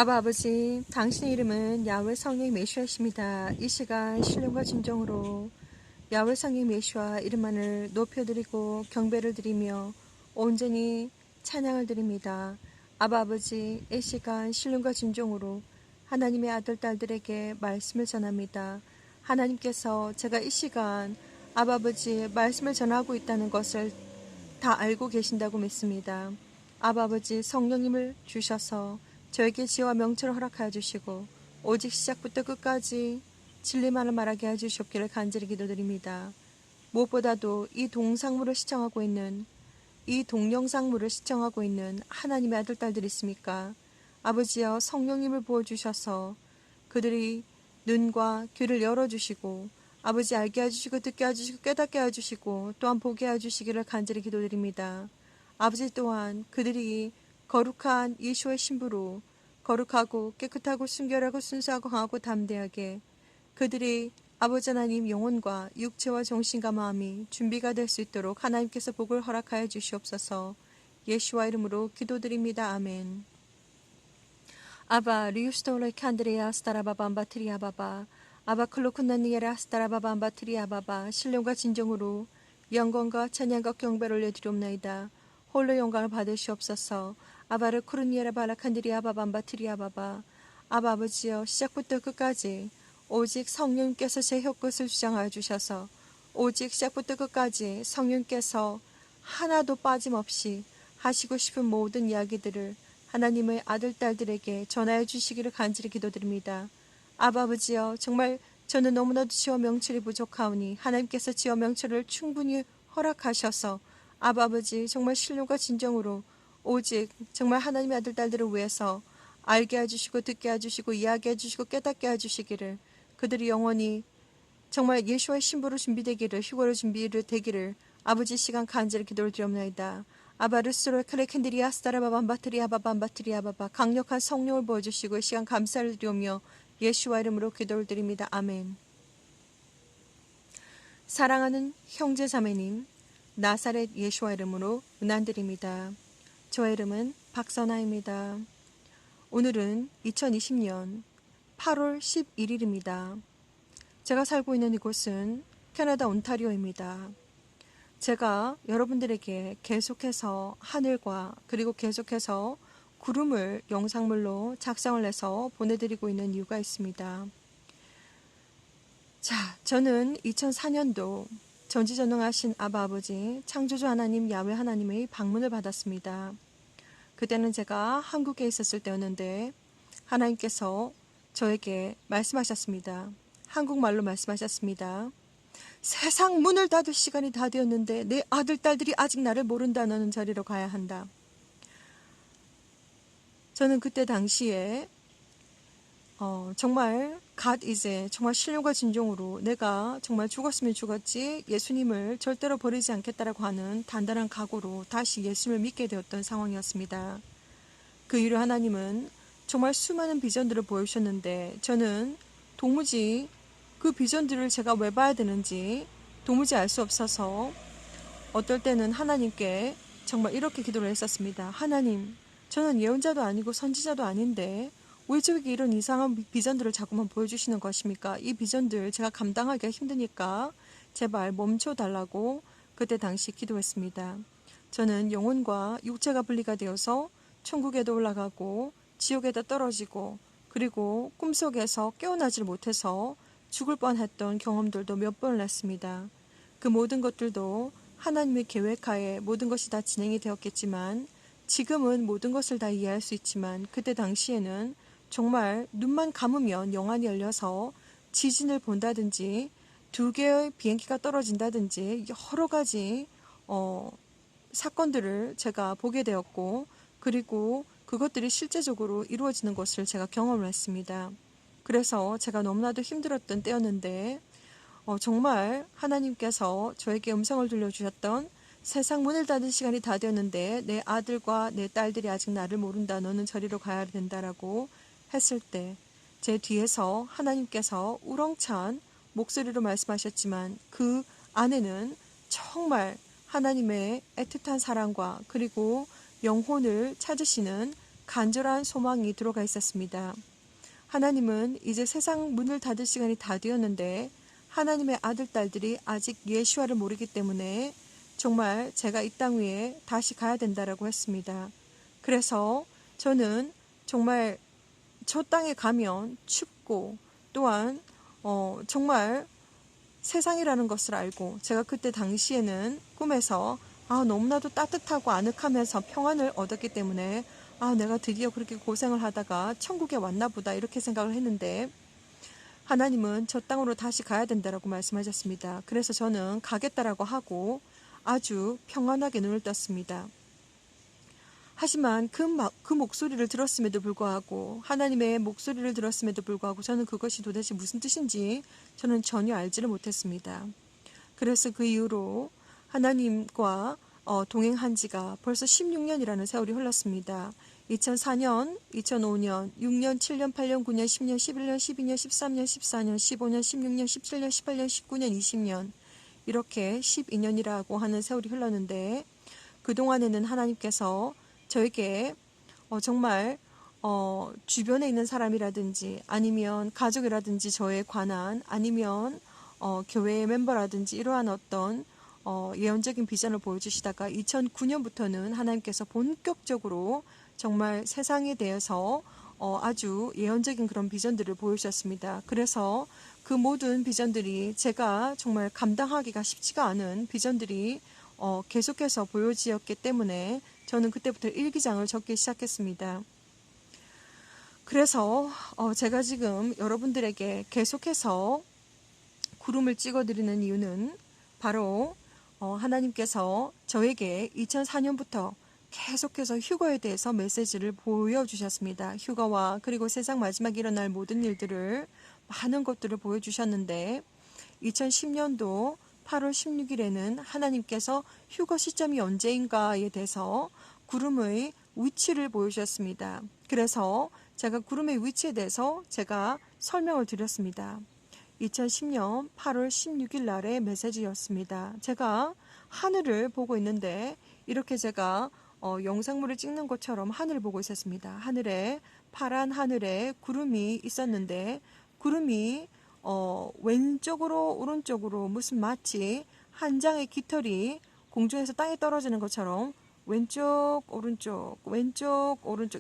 아버지, 당신의 이름은 야훼 성령 메시아이십니다. 이 시간 신령과 진정으로 야훼 성령 메시아 이름만을 높여드리고 경배를 드리며 온전히 찬양을 드립니다. 아버지, 이 시간 신령과 진정으로 하나님의 아들 딸들에게 말씀을 전합니다. 하나님께서 제가 이 시간 아버지 말씀을 전하고 있다는 것을 다 알고 계신다고 믿습니다. 아버지 성령님을 주셔서 저에게 지혜와 명철을 허락하여 주시고 오직 시작부터 끝까지 진리만을 말하게 해주시옵기를 간절히 기도드립니다. 무엇보다도 이 동영상물을 시청하고 있는 하나님의 아들 딸들이 있습니까? 아버지여 성령님을 부어주셔서 그들이 눈과 귀를 열어주시고 아버지 알게 해주시고 듣게 해주시고 깨닫게 해주시고 또한 보게 해주시기를 간절히 기도드립니다. 아버지 또한 그들이 거룩한 예수의 신부로 거룩하고 깨끗하고 순결하고 순수하고 강하고 담대하게 그들이 아버지 하나님 영혼과 육체와 정신과 마음이 준비가 될 수 있도록 하나님께서 복을 허락하여 주시옵소서. 예수와 이름으로 기도드립니다. 아멘. 아바 리우스토레 칸드레아 스타라바밤바트리아바바 아바 클로쿤나니에라 스타라바밤바트리아바바 신령과 진정으로 영광과 찬양과 경배를 올려드리옵나이다. 홀로 영광을 받으시옵소서. 아바르 쿠르니에라 바라칸드리아바밤바트리아바바 아바 아버지여 시작부터 끝까지 오직 성령께서 제 혀끝을 주장하여 주셔서 오직 시작부터 끝까지 성령께서 하나도 빠짐없이 하시고 싶은 모든 이야기들을 하나님의 아들 딸들에게 전하여 주시기를 간절히 기도드립니다. 아버지여 정말 저는 너무나도 지와 명철이 부족하오니 하나님께서 지와 명철을 충분히 허락하셔서 아버지 정말 신령과 진정으로 오직 정말 하나님의 아들 딸들을 위해서 알게 해주시고 듣게 해주시고 이야기해 주시고 깨닫게 해주시기를 그들이 영원히 정말 예수의 신부로 준비되기를 휴거로 준비되기를 아버지 시간 간절히 기도를 드리옵나이다. 아바르스로 크레켄드리아 스타라바밤바트리아바밤바트리아바바 강력한 성령을 부어주시고 이 시간 감사를 드리오며 예수와 이름으로 기도를 드립니다. 아멘. 사랑하는 형제자매님, 나사렛 예수와 이름으로 은안드립니다. 저의 이름은 박선아입니다. 오늘은 2020년 8월 11일입니다. 제가 살고 있는 이곳은 캐나다 온타리오입니다. 제가 여러분들에게 계속해서 하늘과 그리고 계속해서 구름을 영상물로 작성을 해서 보내드리고 있는 이유가 있습니다. 자, 저는 2004년도 전지전능하신 아버지 창조주 하나님 야훼 하나님의 방문을 받았습니다. 그때는 제가 한국에 있었을 때였는데 하나님께서 저에게 말씀하셨습니다. 한국말로 말씀하셨습니다. 세상 문을 닫을 시간이 다 되었는데 내 아들 딸들이 아직 나를 모른다. 너는 저리로 가야 한다. 저는 그때 당시에 정말 이제 정말 신령과 진정으로 내가 정말 죽었으면 죽었지 예수님을 절대로 버리지 않겠다라고 하는 단단한 각오로 다시 예수님을 믿게 되었던 상황이었습니다. 그 이후로 하나님은 정말 수많은 비전들을 보여주셨는데 저는 도무지 그 비전들을 제가 왜 봐야 되는지 도무지 알 수 없어서 어떨 때는 하나님께 정말 이렇게 기도를 했었습니다. 하나님, 저는 예언자도 아니고 선지자도 아닌데 왜 저에게 이런 이상한 비전들을 자꾸만 보여주시는 것입니까? 이 비전들 제가 감당하기가 힘드니까 제발 멈춰달라고 그때 당시 기도했습니다. 저는 영혼과 육체가 분리가 되어서 천국에도 올라가고 지옥에도 떨어지고 그리고 꿈속에서 깨어나질 못해서 죽을 뻔했던 경험들도 몇 번을 했습니다. 그 모든 것들도 하나님의 계획하에 모든 것이 다 진행이 되었겠지만 지금은 모든 것을 다 이해할 수 있지만 그때 당시에는 정말 눈만 감으면 영안이 열려서 지진을 본다든지 2개의 비행기가 떨어진다든지 여러 가지 사건들을 제가 보게 되었고 그리고 그것들이 실제적으로 이루어지는 것을 제가 경험을 했습니다. 그래서 제가 너무나도 힘들었던 때였는데 정말 하나님께서 저에게 음성을 들려주셨던 세상 문을 닫은 시간이 다 되었는데 내 아들과 내 딸들이 아직 나를 모른다. 너는 저리로 가야 된다라고 했을 때 제 뒤에서 하나님께서 우렁찬 목소리로 말씀하셨지만 그 안에는 정말 하나님의 애틋한 사랑과 그리고 영혼을 찾으시는 간절한 소망이 들어가 있었습니다. 하나님은 이제 세상 문을 닫을 시간이 다 되었는데 하나님의 아들, 딸들이 아직 예수와를 모르기 때문에 정말 제가 이 땅 위에 다시 가야 된다라고 했습니다. 그래서 저는 정말 저 땅에 가면 춥고 또한 정말 세상이라는 것을 알고 제가 그때 당시에는 꿈에서 너무나도 따뜻하고 아늑하면서 평안을 얻었기 때문에 내가 드디어 그렇게 고생을 하다가 천국에 왔나 보다 이렇게 생각을 했는데 하나님은 저 땅으로 다시 가야 된다라고 말씀하셨습니다. 그래서 저는 가겠다라고 하고 아주 평안하게 눈을 떴습니다. 하지만 그 목소리를 들었음에도 불구하고 하나님의 목소리를 들었음에도 불구하고 저는 그것이 도대체 무슨 뜻인지 저는 전혀 알지를 못했습니다. 그래서 그 이후로 하나님과 동행한 지가 벌써 16년이라는 세월이 흘렀습니다. 2004년, 2005년, 6년, 7년, 8년, 9년, 10년, 11년, 12년, 13년, 14년, 15년, 16년, 17년, 18년, 19년, 20년 이렇게 12년이라고 하는 세월이 흘렀는데 그동안에는 하나님께서 저에게 정말 주변에 있는 사람이라든지 아니면 가족이라든지 저에 관한 아니면 교회의 멤버라든지 이러한 어떤 예언적인 비전을 보여주시다가 2009년부터는 하나님께서 본격적으로 정말 세상에 대해서 아주 예언적인 그런 비전들을 보여주셨습니다. 그래서 그 모든 비전들이 제가 정말 감당하기가 쉽지가 않은 비전들이 계속해서 보여지었기 때문에 저는 그때부터 일기장을 적기 시작했습니다. 그래서 제가 지금 여러분들에게 계속해서 구름을 찍어드리는 이유는 바로 하나님께서 저에게 2004년부터 계속해서 휴거에 대해서 메시지를 보여주셨습니다. 휴거와 그리고 세상 마지막에 일어날 모든 일들을 많은 것들을 보여주셨는데 2010년도 8월 16일에는 하나님께서 휴거 시점이 언제인가에 대해서 구름의 위치를 보여주셨습니다. 그래서 제가 구름의 위치에 대해서 제가 설명을 드렸습니다. 2010년 8월 16일 날의 메시지였습니다. 제가 하늘을 보고 있는데 이렇게 제가 영상물을 찍는 것처럼 하늘을 보고 있었습니다. 하늘에 파란 하늘에 구름이 있었는데 구름이 왼쪽으로 오른쪽으로 무슨 마치 한 장의 깃털이 공중에서 땅에 떨어지는 것처럼 왼쪽 오른쪽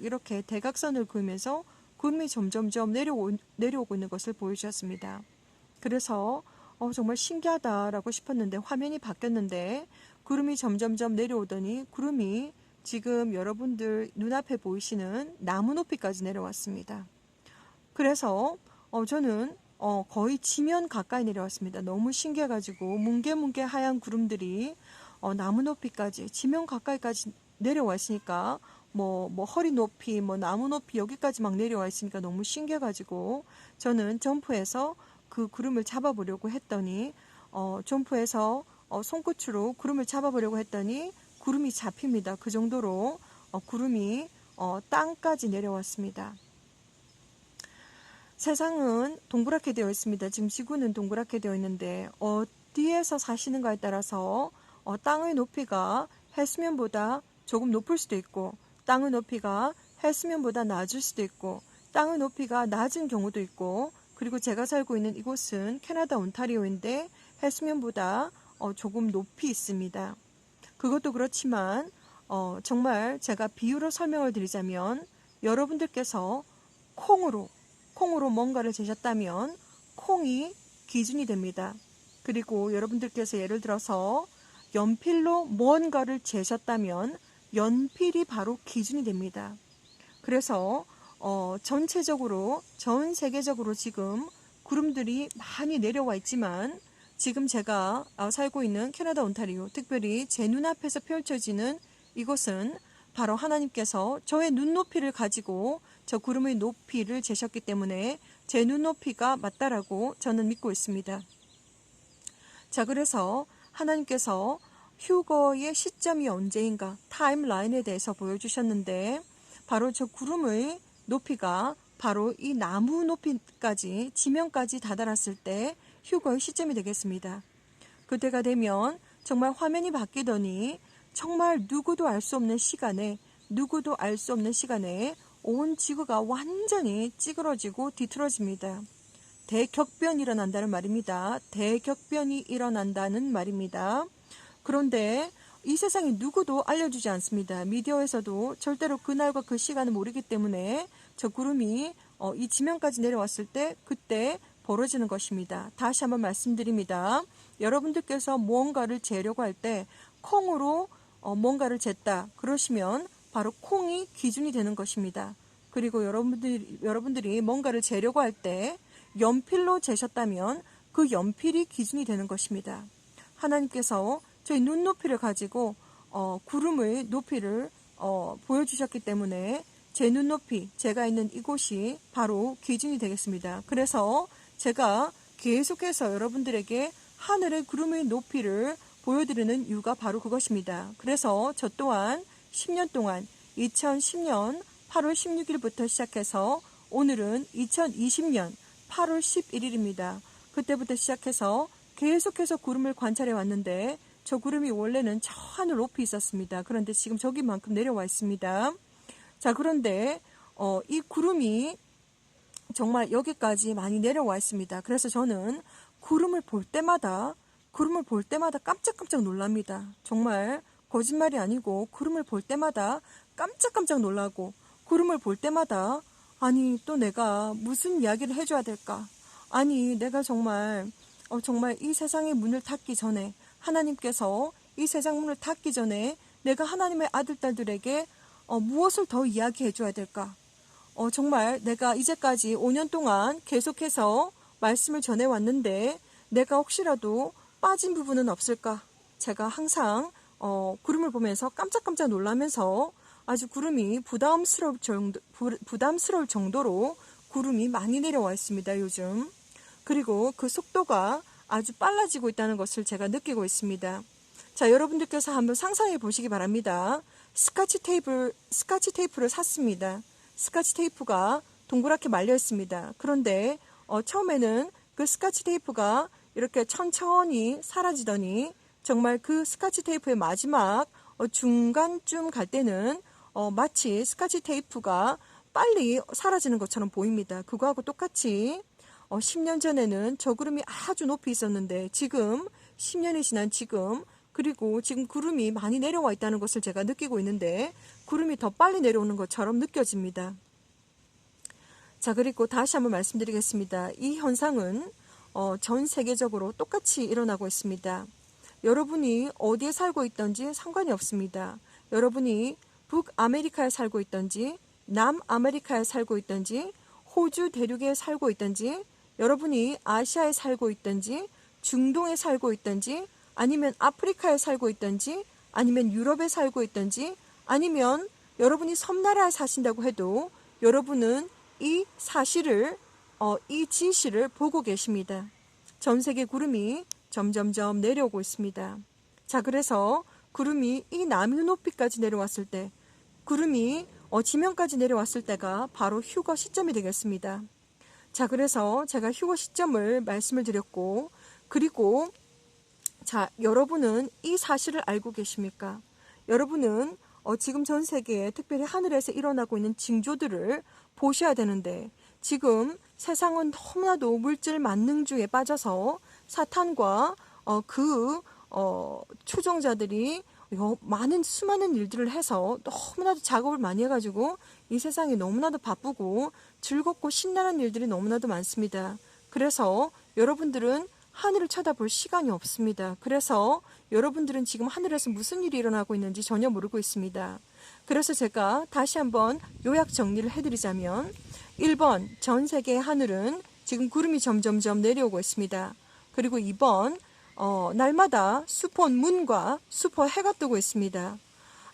이렇게 대각선을 그으면서 구름이 점점점 내려오고 있는 것을 보여주셨습니다. 그래서 정말 신기하다라고 싶었는데 화면이 바뀌었는데 구름이 점점점 내려오더니 구름이 지금 여러분들 눈앞에 보이시는 나무 높이까지 내려왔습니다. 그래서 저는 거의 지면 가까이 내려왔습니다. 너무 신기해가지고 뭉게뭉게 하얀 구름들이 나무 높이까지 지면 가까이까지 내려와 있으니까 뭐 허리 높이 나무 높이 여기까지 막 내려와 있으니까 너무 신기해가지고 저는 점프해서 그 구름을 잡아보려고 했더니 점프해서 손끝으로 구름을 잡아보려고 했더니 구름이 잡힙니다. 그 정도로 구름이 땅까지 내려왔습니다. 세상은 동그랗게 되어 있습니다. 지금 지구는 동그랗게 되어 있는데 어디에서 사시는가에 따라서 땅의 높이가 해수면보다 조금 높을 수도 있고 땅의 높이가 해수면보다 낮을 수도 있고 땅의 높이가 낮은 경우도 있고 그리고 제가 살고 있는 이곳은 캐나다 온타리오인데 해수면보다 조금 높이 있습니다. 그것도 그렇지만 정말 제가 비유로 설명을 드리자면 여러분들께서 콩으로 뭔가를 재셨다면 콩이 기준이 됩니다. 그리고 여러분들께서 예를 들어서 연필로 무언가를 재셨다면 연필이 바로 기준이 됩니다. 그래서 전체적으로 전 세계적으로 지금 구름들이 많이 내려와 있지만 지금 제가 살고 있는 캐나다 온타리오 특별히 제 눈앞에서 펼쳐지는 이곳은 바로 하나님께서 저의 눈높이를 가지고 저 구름의 높이를 재셨기 때문에 제 눈높이가 맞다라고 저는 믿고 있습니다. 자, 그래서 하나님께서 휴거의 시점이 언제인가 타임라인에 대해서 보여주셨는데 바로 저 구름의 높이가 바로 이 나무 높이까지 지면까지 다다랐을 때 휴거의 시점이 되겠습니다. 그때가 되면 정말 화면이 바뀌더니 정말 누구도 알 수 없는 시간에 누구도 알 수 없는 시간에 온 지구가 완전히 찌그러지고 뒤틀어집니다. 대격변이 일어난다는 말입니다. 대격변이 일어난다는 말입니다. 그런데 이 세상에 누구도 알려주지 않습니다. 미디어에서도 절대로 그날과 그 시간을 모르기 때문에 저 구름이 이 지면까지 내려왔을 때 그때 벌어지는 것입니다. 다시 한번 말씀드립니다. 여러분들께서 무언가를 재려고 할 때 콩으로 뭔가를 쟀다 그러시면 바로 콩이 기준이 되는 것입니다. 그리고 여러분들이 뭔가를 재려고 할 때 연필로 재셨다면 그 연필이 기준이 되는 것입니다. 하나님께서 저희 눈높이를 가지고 구름의 높이를 보여주셨기 때문에 제 눈높이, 제가 있는 이곳이 바로 기준이 되겠습니다. 그래서 제가 계속해서 여러분들에게 하늘의 구름의 높이를 보여드리는 이유가 바로 그것입니다. 그래서 저 또한 10년 동안 2010년 8월 16일부터 시작해서 오늘은 2020년 8월 11일입니다. 그때부터 시작해서 계속해서 구름을 관찰해 왔는데 저 구름이 원래는 저 하늘 높이 있었습니다. 그런데 지금 저기만큼 내려와 있습니다. 자, 그런데 이 구름이 정말 여기까지 많이 내려와 있습니다. 그래서 저는 구름을 볼 때마다 깜짝깜짝 놀랍니다. 정말 거짓말이 아니고 구름을 볼 때마다 깜짝깜짝 놀라고 구름을 볼 때마다 아니 또 내가 무슨 이야기를 해줘야 될까? 아니 내가 정말 이 세상의 문을 닫기 전에 하나님께서 이 세상 문을 닫기 전에 내가 하나님의 아들, 딸들에게 무엇을 더 이야기해 줘야 될까? 정말 내가 이제까지 5년 동안 계속해서 말씀을 전해왔는데 내가 혹시라도 빠진 부분은 없을까? 제가 항상 구름을 보면서 깜짝깜짝 놀라면서 아주 구름이 부담스러울 정도로 구름이 많이 내려와 있습니다. 요즘. 그리고 그 속도가 아주 빨라지고 있다는 것을 제가 느끼고 있습니다. 자, 여러분들께서 한번 상상해 보시기 바랍니다. 스카치 테이프를 샀습니다. 스카치 테이프가 동그랗게 말려 있습니다. 그런데 처음에는 그 스카치 테이프가 이렇게 천천히 사라지더니 정말 그 스카치 테이프의 마지막 중간쯤 갈 때는 마치 스카치 테이프가 빨리 사라지는 것처럼 보입니다. 그거하고 똑같이 10년 전에는 저 구름이 아주 높이 있었는데 지금 10년이 지난 지금 그리고 지금 구름이 많이 내려와 있다는 것을 제가 느끼고 있는데 구름이 더 빨리 내려오는 것처럼 느껴집니다. 자, 그리고 다시 한번 말씀드리겠습니다. 이 현상은 전 세계적으로 똑같이 일어나고 있습니다. 여러분이 어디에 살고 있든지 상관이 없습니다. 여러분이 북아메리카에 살고 있든지 남아메리카에 살고 있든지 호주 대륙에 살고 있든지 여러분이 아시아에 살고 있든지 중동에 살고 있든지 아니면 아프리카에 살고 있든지 아니면 유럽에 살고 있든지 아니면 여러분이 섬나라에 사신다고 해도 여러분은 이 사실을 이 진실을 보고 계십니다. 전 세계 구름이 점점점 내려오고 있습니다. 자, 그래서 구름이 이 남의 높이까지 내려왔을 때 구름이 지면까지 내려왔을 때가 바로 휴거 시점이 되겠습니다. 자, 그래서 제가 휴거 시점을 말씀을 드렸고 그리고 자, 여러분은 이 사실을 알고 계십니까? 여러분은 지금 전 세계에 특별히 하늘에서 일어나고 있는 징조들을 보셔야 되는데 지금 세상은 너무나도 물질 만능주의에 빠져서 사탄과 그 추종자들이 수많은 일들을 해서 너무나도 작업을 많이 해가지고 이 세상이 너무나도 바쁘고 즐겁고 신나는 일들이 너무나도 많습니다. 그래서 여러분들은 하늘을 쳐다볼 시간이 없습니다. 그래서 여러분들은 지금 하늘에서 무슨 일이 일어나고 있는지 전혀 모르고 있습니다. 그래서 제가 다시 한번 요약 정리를 해드리자면 1번, 전 세계의 하늘은 지금 구름이 점점점 내려오고 있습니다. 그리고 2번, 날마다 슈퍼문과 슈퍼해가 뜨고 있습니다.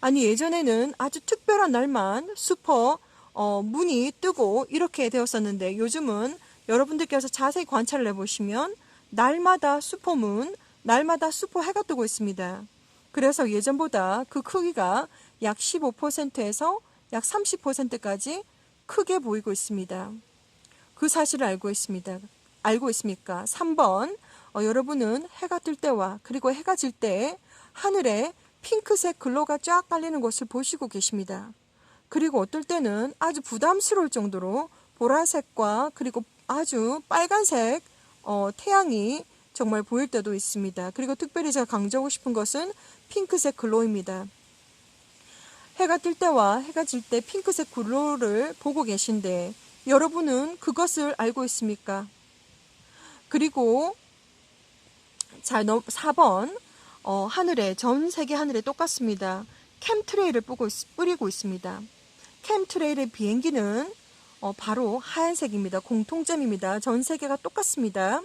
아니 예전에는 아주 특별한 날만 슈퍼문이 뜨고 이렇게 되었었는데 요즘은 여러분들께서 자세히 관찰을 해보시면 날마다 슈퍼문, 날마다 슈퍼해가 뜨고 있습니다. 그래서 예전보다 그 크기가 약 15%에서 약 30%까지 크게 보이고 있습니다. 그 사실을 알고 있습니까? 3번, 여러분은 해가 뜰 때와 그리고 해가 질 때 하늘에 핑크색 글로가 쫙 깔리는 것을 보시고 계십니다. 그리고 어떨 때는 아주 부담스러울 정도로 보라색과 그리고 아주 빨간색 태양이 정말 보일 때도 있습니다. 그리고 특별히 제가 강조하고 싶은 것은 핑크색 글로우입니다. 해가 뜰 때와 해가 질 때 핑크색 글로우를 보고 계신데 여러분은 그것을 알고 있습니까? 그리고 자, 4번 하늘에 전 세계 하늘에 똑같습니다. 캠트레일을 뿌리고 있습니다. 캠트레일의 비행기는 바로 하얀색입니다. 공통점입니다. 전 세계가 똑같습니다.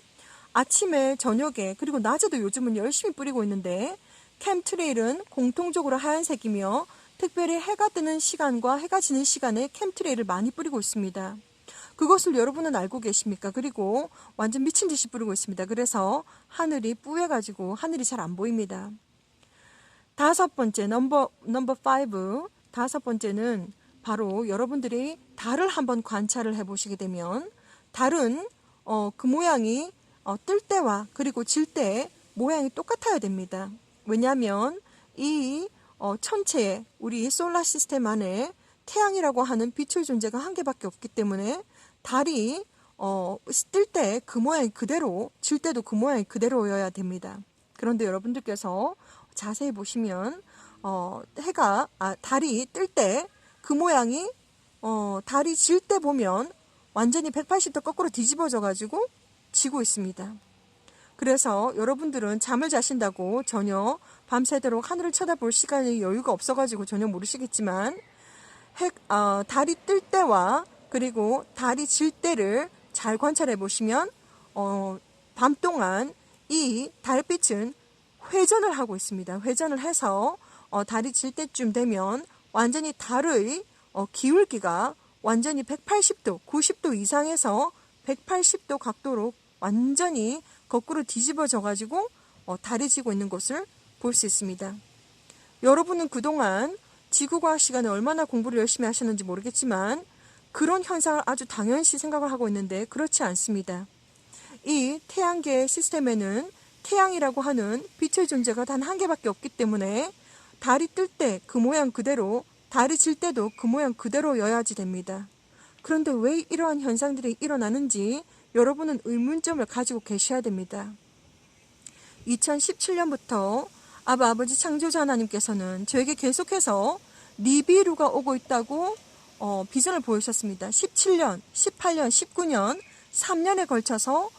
아침에 저녁에 그리고 낮에도 요즘은 열심히 뿌리고 있는데 캠트레일은 공통적으로 하얀색이며 특별히 해가 뜨는 시간과 해가 지는 시간에 캠트레일을 많이 뿌리고 있습니다. 그것을 여러분은 알고 계십니까? 그리고 완전 미친 듯이 뿌리고 있습니다. 그래서 하늘이 뿌여가지고 하늘이 잘 안 보입니다. 다섯 번째, 넘버 5. 다섯 번째는 바로 여러분들이 달을 한번 관찰을 해보시게 되면 달은 그 모양이 뜰 때와 그리고 질 때 모양이 똑같아야 됩니다. 왜냐하면 이 천체에 우리 솔라 시스템 안에 태양이라고 하는 빛의 존재가 한 개밖에 없기 때문에 달이 뜰 때 그 모양이 그대로 질 때도 그 모양이 그대로여야 됩니다. 그런데 여러분들께서 자세히 보시면 달이 뜰 때 그 모양이 달이 질 때 보면 완전히 180도 거꾸로 뒤집어져 가지고 지고 있습니다. 그래서 여러분들은 잠을 자신다고 전혀 밤새도록 하늘을 쳐다볼 시간이 여유가 없어가지고 전혀 모르시겠지만 달이 뜰 때와 그리고 달이 질 때를 잘 관찰해 보시면 밤 동안 이 달빛은 회전을 하고 있습니다. 회전을 해서 달이 질 때쯤 되면 완전히 달의 기울기가 완전히 180도, 90도 이상에서 180도 각도로 완전히 거꾸로 뒤집어져 가지고 달이 지고 있는 것을 볼 수 있습니다. 여러분은 그동안 지구과학 시간에 얼마나 공부를 열심히 하셨는지 모르겠지만 그런 현상을 아주 당연시 생각을 하고 있는데 그렇지 않습니다. 이 태양계 시스템에는 태양이라고 하는 빛의 존재가 단 한 개밖에 없기 때문에 달이 뜰 때 그 모양 그대로 달이 질 때도 그 모양 그대로여야지 됩니다. 그런데 왜 이러한 현상들이 일어나는지 여러분은 의문점을 가지고 계셔야 됩니다. 2017년부터 아버지 창조자 하나님께서는 저에게 계속해서 니비루가 오고 있다고 비전을 보이셨습니다. 17년, 18년, 19년, 3년에 걸쳐서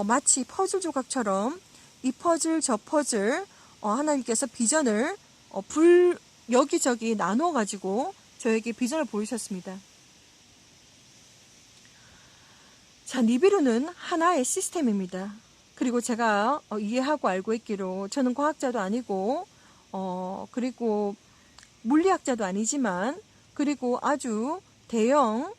마치 퍼즐 조각처럼 이 퍼즐 저 퍼즐 하나님께서 비전을 여기저기 나누어 가지고 저에게 비전을 보이셨습니다. 자, 니비루는 하나의 시스템입니다. 그리고 제가 이해하고 알고 있기로 저는 과학자도 아니고 그리고 물리학자도 아니지만 그리고 아주 대형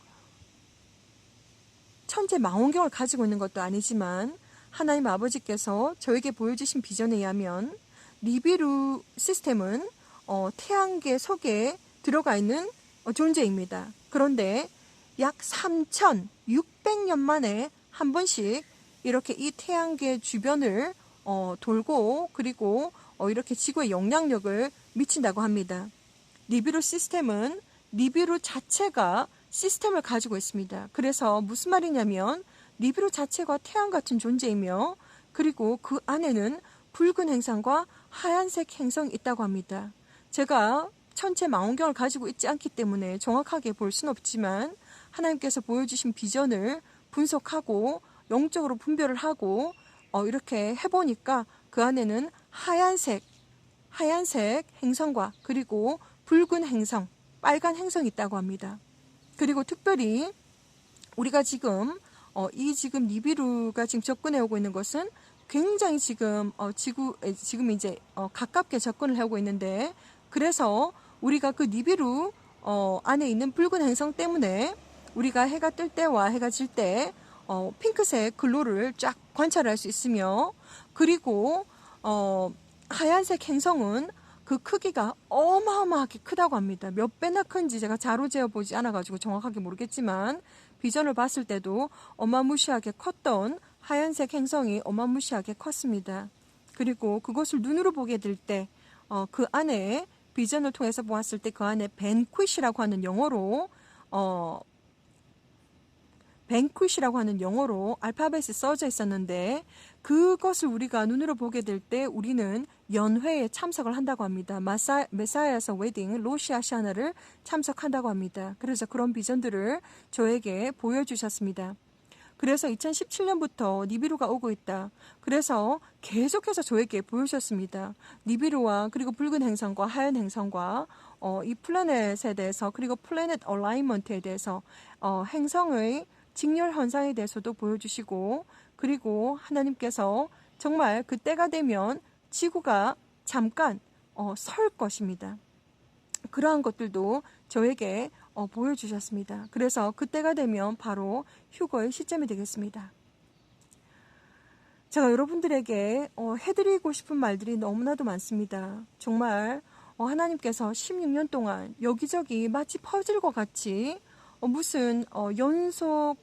천체 망원경을 가지고 있는 것도 아니지만 하나님 아버지께서 저에게 보여주신 비전에 의하면 니비루 시스템은 태양계 속에 들어가 있는 존재입니다. 그런데 약 3,600년 만에 한 번씩 이렇게 이 태양계 주변을 돌고 그리고 이렇게 지구에 영향력을 미친다고 합니다. 니비루 시스템은 니비루 자체가 시스템을 가지고 있습니다. 그래서 무슨 말이냐면 니비루 자체가 태양 같은 존재이며 그리고 그 안에는 붉은 행성과 하얀색 행성이 있다고 합니다. 제가 천체 망원경을 가지고 있지 않기 때문에 정확하게 볼 수는 없지만 하나님께서 보여주신 비전을 분석하고 영적으로 분별을 하고 이렇게 해보니까 그 안에는 하얀색 행성과 그리고 붉은 행성, 빨간 행성이 있다고 합니다. 그리고 특별히 우리가 지금 지금 니비루가 지금 접근해 오고 있는 것은 굉장히 지금 지금 이제 가깝게 접근을 하고 있는데 그래서 우리가 그 니비루 안에 있는 붉은 행성 때문에 우리가 해가 뜰 때와 해가 질 때 핑크색 글로를 쫙 관찰할 수 있으며 그리고 하얀색 행성은 그 크기가 어마어마하게 크다고 합니다. 몇 배나 큰지 제가 자로 재어보지 않아가지고 정확하게 모르겠지만 비전을 봤을 때도 어마무시하게 컸던 하얀색 행성이 어마무시하게 컸습니다. 그리고 그것을 눈으로 보게 될 때 그 안에 비전을 통해서 보았을 때 그 안에 banquet이라고 하는 영어로 banquet이라고 하는 영어로 알파벳이 써져 있었는데 그것을 우리가 눈으로 보게 될 때 우리는 연회에 참석을 한다고 합니다. 메사야에서 웨딩 로시 하시아나를 참석한다고 합니다. 그래서 그런 비전들을 저에게 보여주셨습니다. 그래서 2017년부터 니비루가 오고 있다. 그래서 계속해서 저에게 보여주셨습니다. 니비루와 그리고 붉은 행성과 하얀 행성과 이 플래닛에 대해서 그리고 플래닛 얼라이먼트에 대해서 행성의 직렬 현상에 대해서도 보여주시고 그리고 하나님께서 정말 그때가 되면 지구가 잠깐 설 것입니다. 그러한 것들도 저에게 보여주셨습니다. 그래서 그때가 되면 바로 휴거의 시점이 되겠습니다. 제가 여러분들에게 해드리고 싶은 말들이 너무나도 많습니다. 정말 하나님께서 16년 동안 여기저기 마치 퍼즐과 같이 무슨 연속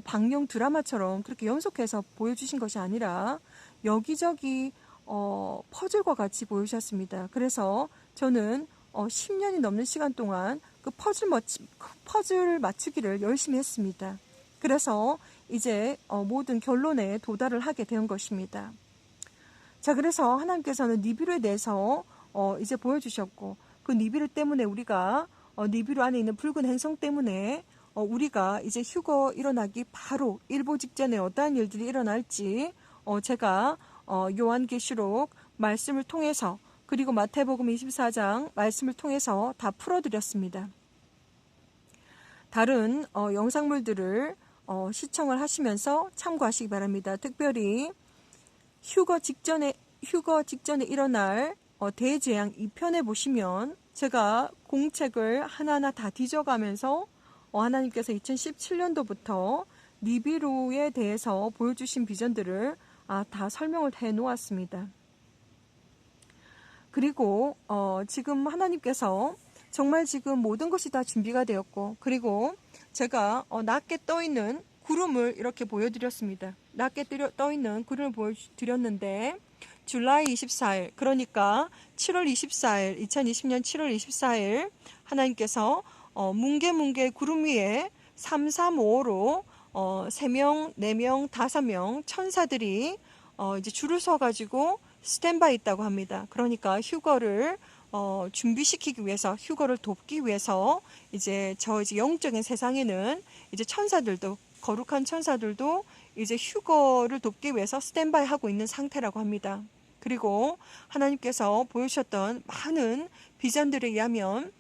방영 드라마처럼 그렇게 연속해서 보여주신 것이 아니라 여기저기 퍼즐과 같이 보여주셨습니다. 그래서 저는 10년이 넘는 시간 동안 그 퍼즐 맞추기를 열심히 했습니다. 그래서 이제 모든 결론에 도달을 하게 된 것입니다. 자, 그래서 하나님께서는 니비루에 대해서 이제 보여주셨고 그 니비루 때문에 우리가 니비루 안에 있는 붉은 행성 때문에 우리가 이제 휴거 일어나기 바로 일보 직전에 어떠한 일들이 일어날지 제가 요한계시록 말씀을 통해서 그리고 마태복음 24장 말씀을 통해서 다 풀어드렸습니다. 다른 영상물들을 시청을 하시면서 참고하시기 바랍니다. 특별히 휴거 직전에 일어날 대재앙 2편에 보시면 제가 공책을 하나하나 다 뒤져가면서 하나님께서 2017년도부터 니비루에 대해서 보여주신 비전들을 다 설명을 해 놓았습니다. 그리고 지금 하나님께서 정말 지금 모든 것이 다 준비가 되었고 그리고 제가 낮게 떠있는 구름을 이렇게 보여드렸습니다. 낮게 떠있는 구름을 보여드렸는데 줄라이 24일 그러니까 7월 24일 2020년 7월 24일 하나님께서 뭉게뭉게 구름 위에 335로 3명, 4명, 5명 천사들이 이제 줄을 서가지고 스탠바이 있다고 합니다. 그러니까 휴거를 준비시키기 위해서 휴거를 돕기 위해서 이제 영적인 세상에는 이제 천사들도 거룩한 천사들도 이제 휴거를 돕기 위해서 스탠바이 하고 있는 상태라고 합니다. 그리고 하나님께서 보여주셨던 많은 비전들에 의하면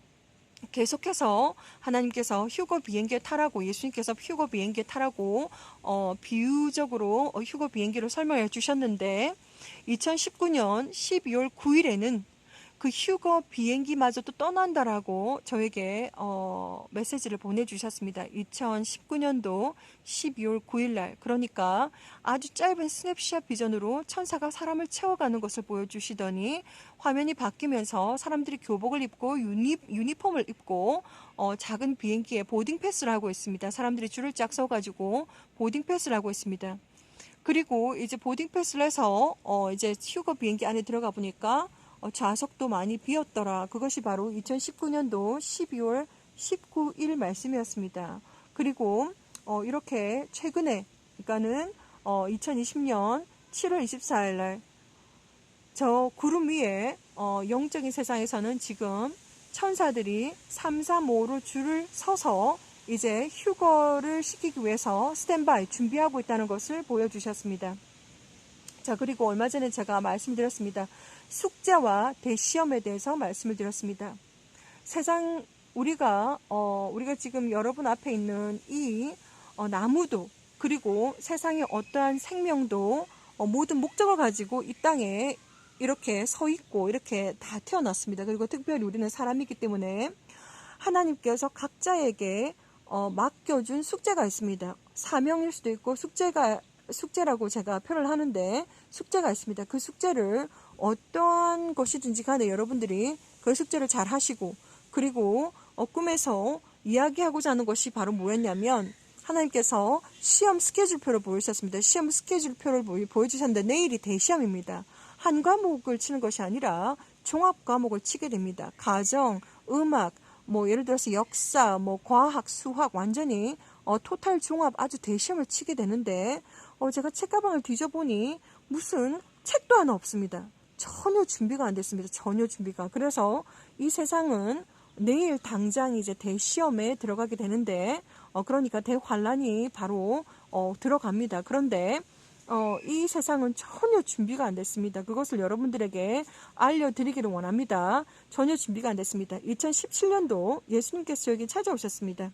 계속해서 하나님께서 휴거 비행기에 타라고 예수님께서 휴거 비행기에 타라고 비유적으로 휴거 비행기를 설명해 주셨는데 2019년 12월 9일에는 그 휴거 비행기마저도 떠난다라고 저에게 메시지를 보내주셨습니다. 2019년도 12월 9일날 그러니까 아주 짧은 스냅샷 비전으로 천사가 사람을 채워가는 것을 보여주시더니 화면이 바뀌면서 사람들이 교복을 입고 유니폼을 입고 작은 비행기에 보딩 패스를 하고 있습니다. 사람들이 줄을 쫙 서가지고 보딩 패스를 하고 있습니다. 그리고 이제 보딩 패스를 해서 이제 휴거 비행기 안에 들어가 보니까 좌석도 많이 비었더라. 그것이 바로 2019년도 12월 19일 말씀이었습니다. 그리고 이렇게 최근에 그러니까는 2020년 7월 24일 날 저 구름 위에 영적인 세상에서는 지금 천사들이 335로 줄을 서서 이제 휴거를 시키기 위해서 스탠바이 준비하고 있다는 것을 보여주셨습니다. 자, 그리고 얼마 전에 제가 말씀드렸습니다. 숙제와 대시험에 대해서 말씀을 드렸습니다. 세상 우리가 지금 여러분 앞에 있는 이 나무도 그리고 세상의 어떠한 생명도 모든 목적을 가지고 이 땅에 이렇게 서 있고 이렇게 다 태어났습니다. 그리고 특별히 우리는 사람이기 때문에 하나님께서 각자에게 맡겨준 숙제가 있습니다. 사명일 수도 있고 숙제라고 제가 표현을 하는데 숙제가 있습니다. 그 숙제를 어떠한 것이든지 간에 여러분들이 그 숙제를 잘 하시고 그리고 꿈에서 이야기하고자 하는 것이 바로 뭐였냐면 하나님께서 시험 스케줄표를 보여주셨습니다. 시험 스케줄표를 보여주셨는데 내일이 대시험입니다. 한 과목을 치는 것이 아니라 종합 과목을 치게 됩니다. 가정, 음악, 뭐 예를 들어서 역사, 뭐 과학, 수학 완전히 토탈 종합 아주 대시험을 치게 되는데 제가 책가방을 뒤져보니 무슨 책도 하나 없습니다. 전혀 준비가 안 됐습니다. 전혀 준비가. 그래서 이 세상은 내일 당장 이제 대시험에 들어가게 되는데 그러니까 대환란이 바로 들어갑니다. 그런데 이 세상은 전혀 준비가 안 됐습니다. 그것을 여러분들에게 알려드리기를 원합니다. 전혀 준비가 안 됐습니다. 2017년도 예수님께서 여기 찾아오셨습니다.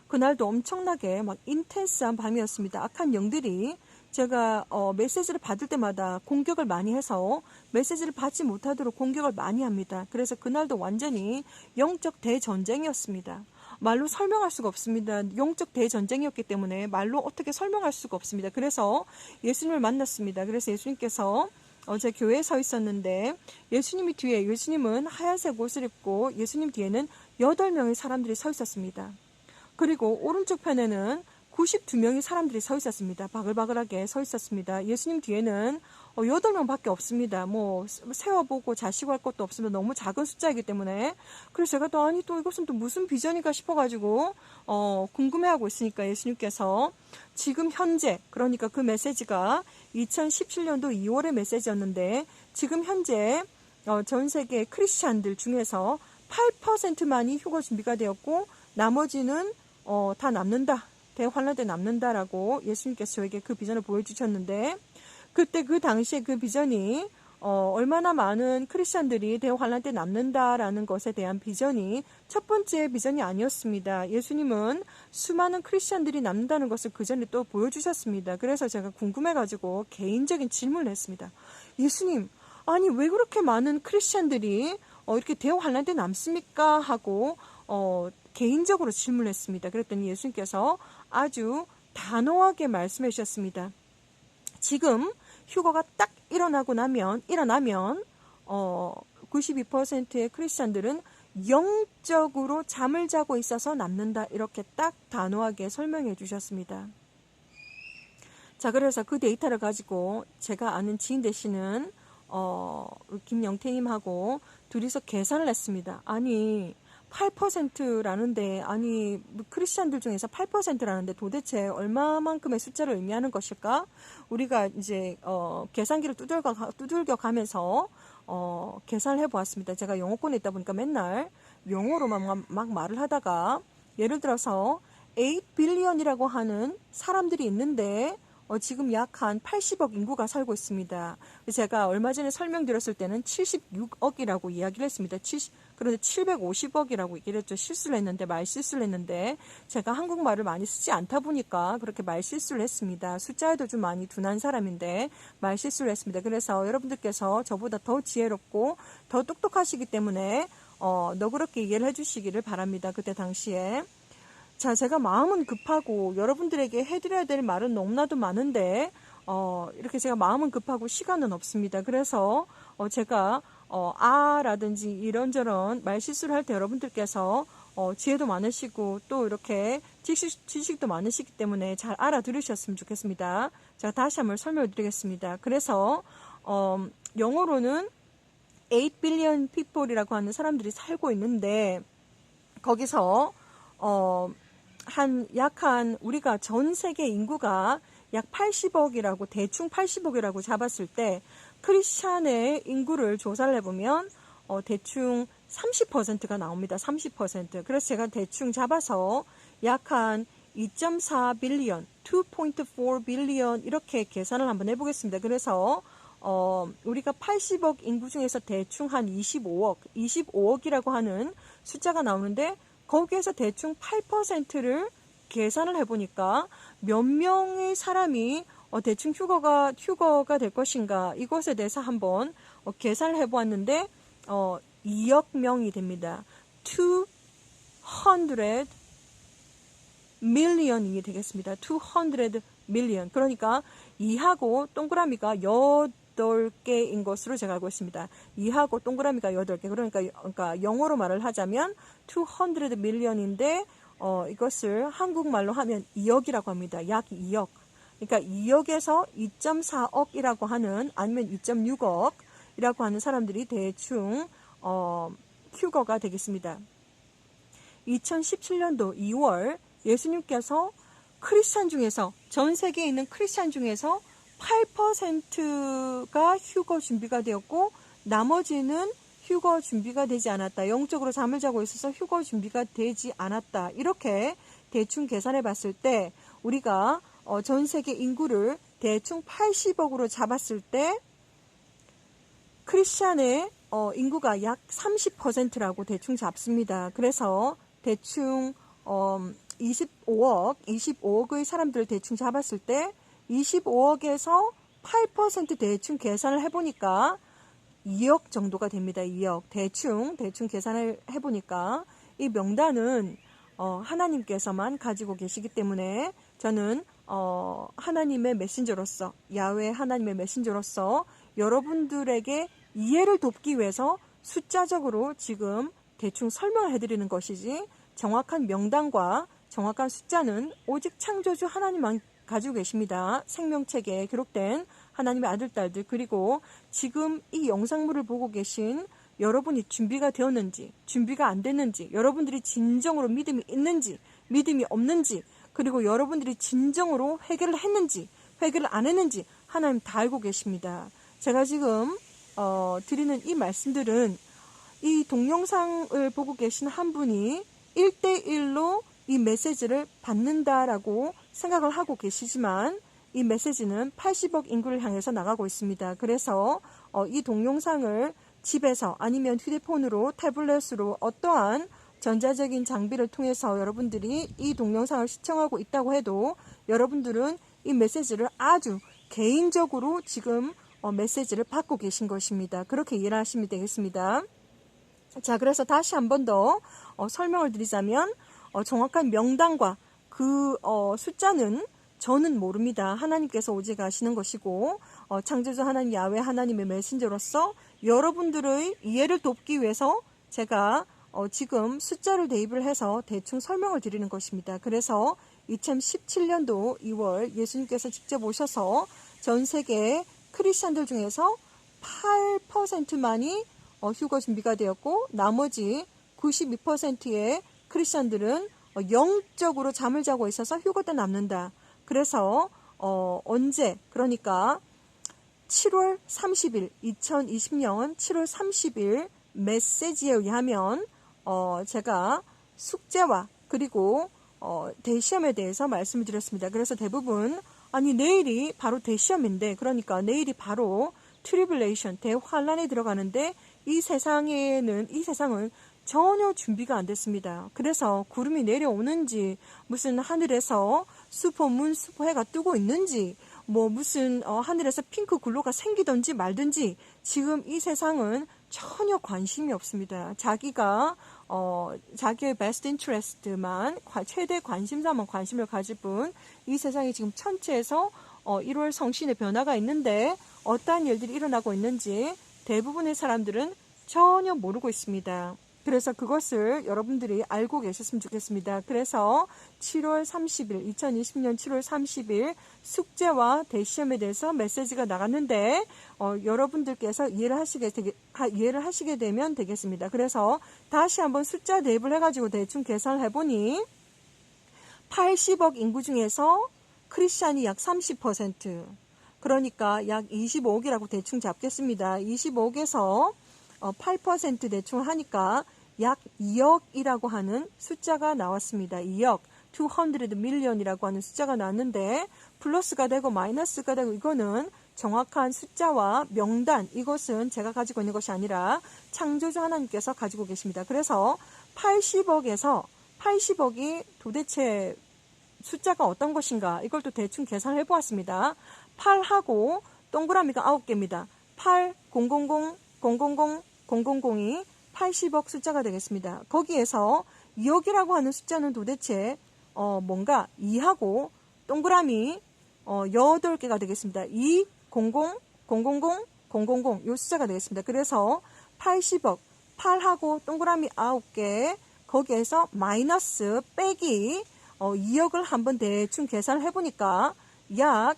그날도 엄청나게 막 인텐스한 밤이었습니다. 악한 영들이 제가 메시지를 받을 때마다 공격을 많이 해서 메시지를 받지 못하도록 공격을 많이 합니다. 그래서 그날도 완전히 영적 대전쟁이었습니다. 말로 설명할 수가 없습니다. 영적 대전쟁이었기 때문에 말로 어떻게 설명할 수가 없습니다. 그래서 예수님을 만났습니다. 그래서 예수님께서 제 교회에 서 있었는데 예수님이 뒤에, 예수님은 하얀색 옷을 입고 예수님 뒤에는 8명의 사람들이 서 있었습니다. 그리고 오른쪽 편에는 92명의 사람들이 서 있었습니다. 바글바글하게 서 있었습니다. 예수님 뒤에는 8명밖에 없습니다. 뭐 세워보고 자시고 할 것도 없습니다. 너무 작은 숫자이기 때문에. 그래서 제가 또 아니 또 이것은 또 무슨 비전인가 싶어가지고 궁금해하고 있으니까 예수님께서 지금 현재, 그러니까 그 메시지가 2017년도 2월의 메시지였는데 지금 현재 전 세계 크리스찬들 중에서 8%만이 휴거 준비가 되었고 나머지는 다 남는다. 대환란 때 남는다라고 예수님께서 저에게 그 비전을 보여주셨는데 그때 그 당시에 그 비전이 얼마나 많은 크리스찬들이 대환란 때 남는다라는 것에 대한 비전이 첫 번째 비전이 아니었습니다. 예수님은 수많은 크리스찬들이 남는다는 것을 그 전에 또 보여주셨습니다. 그래서 제가 궁금해가지고 개인적인 질문을 했습니다. 예수님, 아니 왜 그렇게 많은 크리스찬들이 이렇게 대환란 때 남습니까? 하고 개인적으로 질문했습니다. 그랬더니 예수님께서 아주 단호하게 말씀해 주셨습니다. 지금 휴거가 딱 일어나면 92%의 크리스찬들은 영적으로 잠을 자고 있어서 남는다. 이렇게 딱 단호하게 설명해 주셨습니다. 자, 그래서 그 데이터를 가지고 제가 아는 지인 되시는 김영태님하고 둘이서 계산을 했습니다. 아니 8%라는데 아니 크리스찬들 중에서 8%라는데 도대체 얼마만큼의 숫자를 의미하는 것일까? 우리가 이제 계산기를 두들겨 가면서 계산을 해보았습니다. 제가 영어권에 있다 보니까 맨날 영어로만 막 말을 하다가 예를 들어서 8빌리언이라고 하는 사람들이 있는데 지금 약 한 80억 인구가 살고 있습니다. 제가 얼마 전에 설명드렸을 때는 76억이라고 이야기를 했습니다. 그런데 750억이라고 얘기를 했죠. 말실수를 했는데 제가 한국말을 많이 쓰지 않다 보니까 그렇게 말실수를 했습니다. 숫자에도 좀 많이 둔한 사람인데 말실수를 했습니다. 그래서 여러분들께서 저보다 더 지혜롭고 더 똑똑하시기 때문에 너그럽게 이해를 해주시기를 바랍니다. 그때 당시에. 자, 제가 마음은 급하고 여러분들에게 해드려야 될 말은 너무나도 많은데 이렇게 제가 마음은 급하고 시간은 없습니다. 그래서 제가 라든지 이런저런 말실수를 할 때 여러분들께서 지혜도 많으시고 또 이렇게 지식도 많으시기 때문에 잘 알아들으셨으면 좋겠습니다. 제가 다시 한번 설명을 드리겠습니다. 그래서 영어로는 8 billion people이라고 하는 사람들이 살고 있는데 거기서 우리가 전 세계 인구가 약 80억이라고 대충 80억이라고 잡았을 때 크리스찬의 인구를 조사를 해보면 대충 30%가 나옵니다. 30%. 그래서 제가 대충 잡아서 약 한 2.4 빌리언, 2.4 빌리언 이렇게 계산을 한번 해보겠습니다. 그래서 우리가 80억 인구 중에서 대충 한 25억이라고 하는 숫자가 나오는데 거기에서 대충 8%를 계산을 해보니까 몇 명의 사람이 대충 휴거가 될 것인가 이것에 대해서 한번 계산을 해보았는데 2억 명이 됩니다. 200 million이 되겠습니다. 200 million. 그러니까 2하고 동그라미가 8개인 것으로 제가 알고 있습니다. 2하고 동그라미가 8개. 그러니까 영어로 말을 하자면 200 million인데 이것을 한국말로 하면 2억이라고 합니다. 약 2억. 그러니까 2억에서 2.4억이라고 하는 아니면 2.6억 이라고 하는 사람들이 대충 휴거가 되겠습니다. 2017년도 2월 예수님께서 크리스찬 중에서 전 세계에 있는 크리스찬 중에서 8%가 휴거 준비가 되었고 나머지는 휴거 준비가 되지 않았다. 영적으로 잠을 자고 있어서 휴거 준비가 되지 않았다. 이렇게 대충 계산해 봤을 때 우리가 전 세계 인구를 대충 80억으로 잡았을 때 크리스찬의 인구가 약 30%라고 대충 잡습니다. 그래서 대충 25억의 사람들을 대충 잡았을 때 25억에서 8% 대충 계산을 해보니까 2억 정도가 됩니다. 2억. 대충 계산을 해보니까 이 명단은 하나님께서만 가지고 계시기 때문에 저는 하나님의 메신저로서 야훼 하나님의 메신저로서 여러분들에게 이해를 돕기 위해서 숫자적으로 지금 대충 설명을 해드리는 것이지 정확한 명단과 정확한 숫자는 오직 창조주 하나님만 가지고 계십니다. 생명책에 기록된 하나님의 아들, 딸들 그리고 지금 이 영상물을 보고 계신 여러분이 준비가 되었는지 준비가 안 됐는지 여러분들이 진정으로 믿음이 있는지 믿음이 없는지 그리고 여러분들이 진정으로 회개를 했는지 회개를 안 했는지 하나님 다 알고 계십니다. 제가 지금 드리는 이 말씀들은 이 동영상을 보고 계신 한 분이 1대1로 이 메시지를 받는다라고 생각을 하고 계시지만 이 메시지는 80억 인구를 향해서 나가고 있습니다. 그래서 이 동영상을 집에서 아니면 휴대폰으로 태블릿으로 어떠한 전자적인 장비를 통해서 여러분들이 이 동영상을 시청하고 있다고 해도 여러분들은 이 메시지를 아주 개인적으로 지금 메시지를 받고 계신 것입니다. 그렇게 이해를 하시면 되겠습니다. 자, 그래서 다시 한 번 더 설명을 드리자면 정확한 명단과 그 숫자는 저는 모릅니다. 하나님께서 오직 아시는 것이고 창조주 하나님 야훼 하나님의 메신저로서 여러분들의 이해를 돕기 위해서 제가 지금 숫자를 대입을 해서 대충 설명을 드리는 것입니다. 그래서 2017년도 2월 예수님께서 직접 오셔서 전 세계 크리스찬들 중에서 8%만이 휴거 준비가 되었고 나머지 92%의 크리스찬들은 영적으로 잠을 자고 있어서 휴거도 남는다. 그래서 언제 그러니까 7월 30일 2020년 7월 30일 메시지에 의하면 제가 숙제와 그리고 대시험에 대해서 말씀을 드렸습니다. 그래서 대부분 아니 내일이 바로 대시험인데 그러니까 내일이 바로 트리블레이션 대환란에 들어가는데 이 세상은 전혀 준비가 안 됐습니다. 그래서 구름이 내려오는지 무슨 하늘에서 슈퍼문 슈퍼해가 뜨고 있는지 무슨 하늘에서 핑크 글로가 생기든지 말든지 지금 이 세상은 전혀 관심이 없습니다. 자기가 자기의 베스트 인트레스트만 최대 관심사만 관심을 가질 뿐 이 세상이 지금 천체에서 1월 성신의 변화가 있는데 어떠한 일들이 일어나고 있는지 대부분의 사람들은 전혀 모르고 있습니다. 그래서 그것을 여러분들이 알고 계셨으면 좋겠습니다. 그래서 7월 30일 2020년 7월 30일 숙제와 대시험에 대해서 메시지가 나갔는데 여러분들께서 이해를 하시게 되면 되겠습니다. 그래서 다시 한번 숫자 대입을 해가지고 대충 계산을 해보니 80억 인구 중에서 크리스찬이 약 30% 그러니까 약 25억이라고 대충 잡겠습니다. 25억에서 8% 대충 하니까 약 2억이라고 하는 숫자가 나왔습니다. 2억, 200 million이라고 하는 숫자가 나왔는데 플러스가 되고 마이너스가 되고 이거는 정확한 숫자와 명단 이것은 제가 가지고 있는 것이 아니라 창조주 하나님께서 가지고 계십니다. 그래서 80억이 도대체 숫자가 어떤 것인가 이걸 또 대충 계산을 해보았습니다. 8하고 동그라미가 9개입니다. 8, 000, 000, 000이 80억 숫자가 되겠습니다. 거기에서 2억이라고 하는 숫자는 도대체 뭔가 2하고 동그라미 8개가 되겠습니다. 2, 000, 000, 000 이 숫자가 되겠습니다. 그래서 80억 8하고 동그라미 9개 거기에서 마이너스 빼기 2억을 한번 대충 계산을 해보니까 약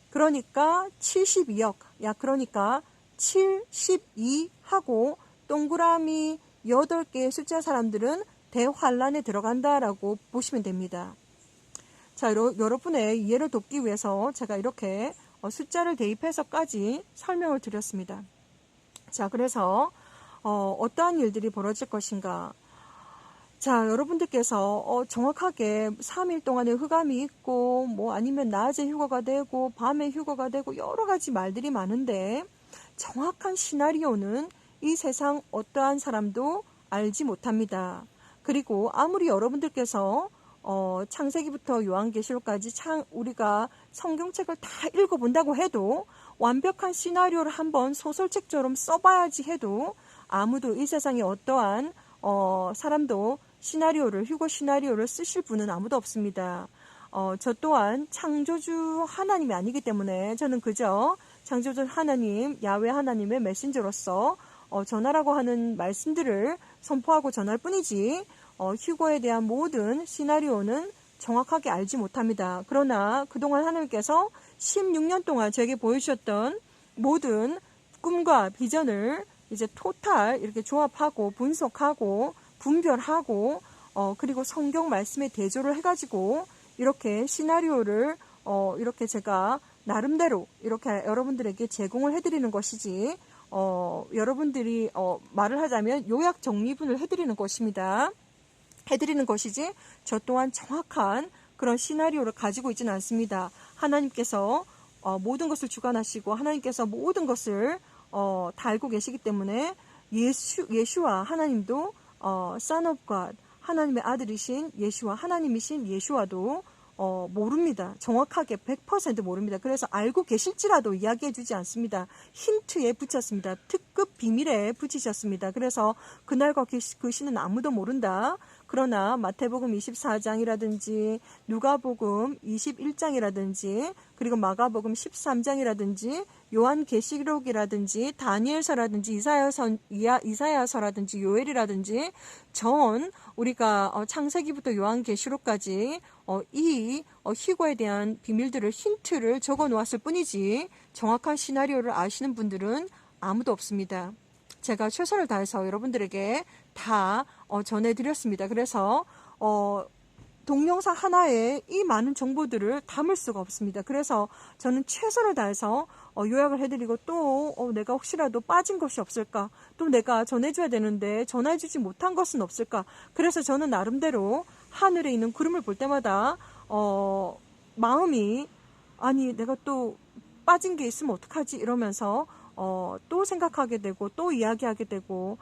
그러니까 72억 약 그러니까 7, 12 하고 동그라미 8개의 숫자 사람들은 대환란에 들어간다라고 보시면 됩니다. 자, 여러분의 이해를 돕기 위해서 제가 이렇게 숫자를 대입해서까지 설명을 드렸습니다. 자, 그래서 어떠한 일들이 벌어질 것인가. 자, 여러분들께서 정확하게 3일 동안의 흑암이 있고 뭐 아니면 낮에 휴가가 되고 밤에 휴가가 되고 여러 가지 말들이 많은데 정확한 시나리오는 이 세상 어떠한 사람도 알지 못합니다. 그리고 아무리 여러분들께서 창세기부터 요한계시록까지 우리가 성경책을 다 읽어본다고 해도 완벽한 시나리오를 한번 소설책처럼 써봐야지 해도 아무도 이 세상에 어떠한 사람도 휴거 시나리오를 쓰실 분은 아무도 없습니다. 저 또한 창조주 하나님이 아니기 때문에 저는 그저 창조주 하나님, 야훼 하나님의 메신저로서 전하라고 하는 말씀들을 선포하고 전할 뿐이지 휴거에 대한 모든 시나리오는 정확하게 알지 못합니다. 그러나 그동안 하나님께서 16년 동안 저에게 보여주셨던 모든 꿈과 비전을 이제 토탈 이렇게 조합하고 분석하고 분별하고 그리고 성경 말씀에 대조를 해가지고 이렇게 시나리오를 이렇게 제가 나름대로 이렇게 여러분들에게 제공을 해드리는 것이지 여러분들이 말을 하자면 요약 정리분을 해드리는 것입니다. 해드리는 것이지 저 또한 정확한 그런 시나리오를 가지고 있지는 않습니다. 하나님께서 모든 것을 주관하시고 하나님께서 모든 것을 다 알고 계시기 때문에 예수와 하나님도 Son of God, 하나님의 아들이신 예수와 하나님이신 예수와도 모릅니다. 정확하게 100% 모릅니다. 그래서 알고 계실지라도 이야기해 주지 않습니다. 힌트에 붙였습니다. 특급 비밀에 붙이셨습니다. 그래서 그날과 그 시는 아무도 모른다. 그러나 마태복음 24장이라든지 누가복음 21장이라든지 그리고 마가복음 13장이라든지 요한계시록이라든지 다니엘서라든지 이사야서라든지 요엘이라든지 전 우리가 창세기부터 요한계시록까지 이 휴거에 대한 비밀들을 힌트를 적어 놓았을 뿐이지 정확한 시나리오를 아시는 분들은 아무도 없습니다. 제가 최선을 다해서 여러분들에게 다 전해드렸습니다. 그래서 동영상 하나에 이 많은 정보들을 담을 수가 없습니다. 그래서 저는 최선을 다해서 요약을 해드리고 또 내가 혹시라도 빠진 것이 없을까, 또 내가 전해줘야 되는데 전해주지 못한 것은 없을까. 그래서 저는 나름대로 하늘에 있는 구름을 볼 때마다 마음이 아니 내가 또 빠진 게 있으면 어떡하지 이러면서 또 생각하게 되고 또 이야기하게 되고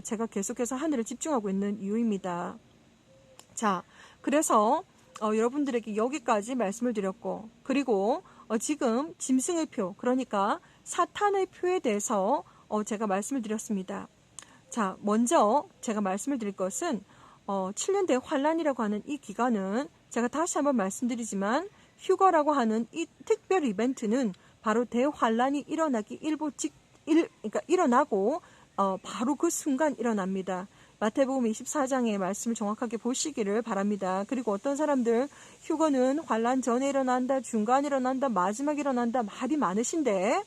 제가 계속해서 하늘을 집중하고 있는 이유입니다. 자, 그래서 여러분들에게 여기까지 말씀을 드렸고 그리고 지금 짐승의 표, 그러니까 사탄의 표에 대해서 제가 말씀을 드렸습니다. 자, 먼저 제가 말씀을 드릴 것은 7년 대환란이라고 하는 이 기간은 제가 다시 한번 말씀드리지만 휴거라고 하는 이 특별 이벤트는 바로 대환란이 일어나기 그러니까 일어나고 바로 그 순간 일어납니다. 마태복음 24장의 말씀을 정확하게 보시기를 바랍니다. 그리고 어떤 사람들 휴거는 환란 전에 일어난다, 중간에 일어난다, 마지막에 일어난다 말이 많으신데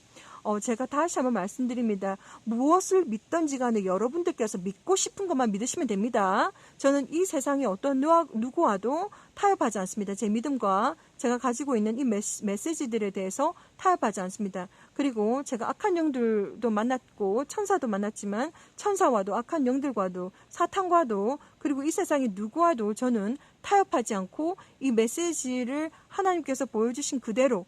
제가 다시 한번 말씀드립니다. 무엇을 믿던지 간에 여러분들께서 믿고 싶은 것만 믿으시면 됩니다. 저는 이 세상에 어떤 누구와도 타협하지 않습니다. 제 믿음과 제가 가지고 있는 이 메시지들에 대해서 타협하지 않습니다. 그리고 제가 악한 영들도 만났고 천사도 만났지만 천사와도 악한 영들과도 사탄과도 그리고 이 세상의 누구와도 저는 타협하지 않고 이 메시지를 하나님께서 보여주신 그대로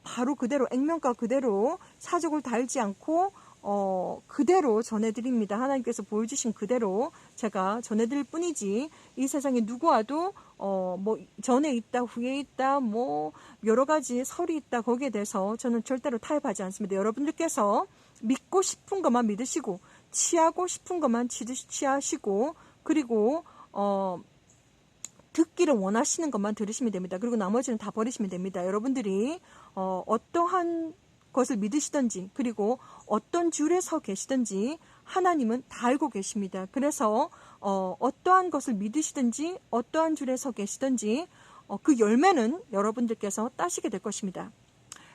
바로 그대로 액면가 그대로 사족을 달지 않고 그대로 전해드립니다. 하나님께서 보여주신 그대로 제가 전해드릴 뿐이지 이 세상에 누구와도 뭐 전에 있다 후에 있다 뭐 여러 가지 설이 있다 거기에 대해서 저는 절대로 타협하지 않습니다. 여러분들께서 믿고 싶은 것만 믿으시고 취하고 싶은 것만 취하시고 그리고 듣기를 원하시는 것만 들으시면 됩니다. 그리고 나머지는 다 버리시면 됩니다. 여러분들이 어떠한 것을 믿으시든지 그리고 어떤 줄에 서 계시든지 하나님은 다 알고 계십니다. 그래서 어떠한 것을 믿으시든지 어떠한 줄에 서 계시든지 그 열매는 여러분들께서 따시게 될 것입니다.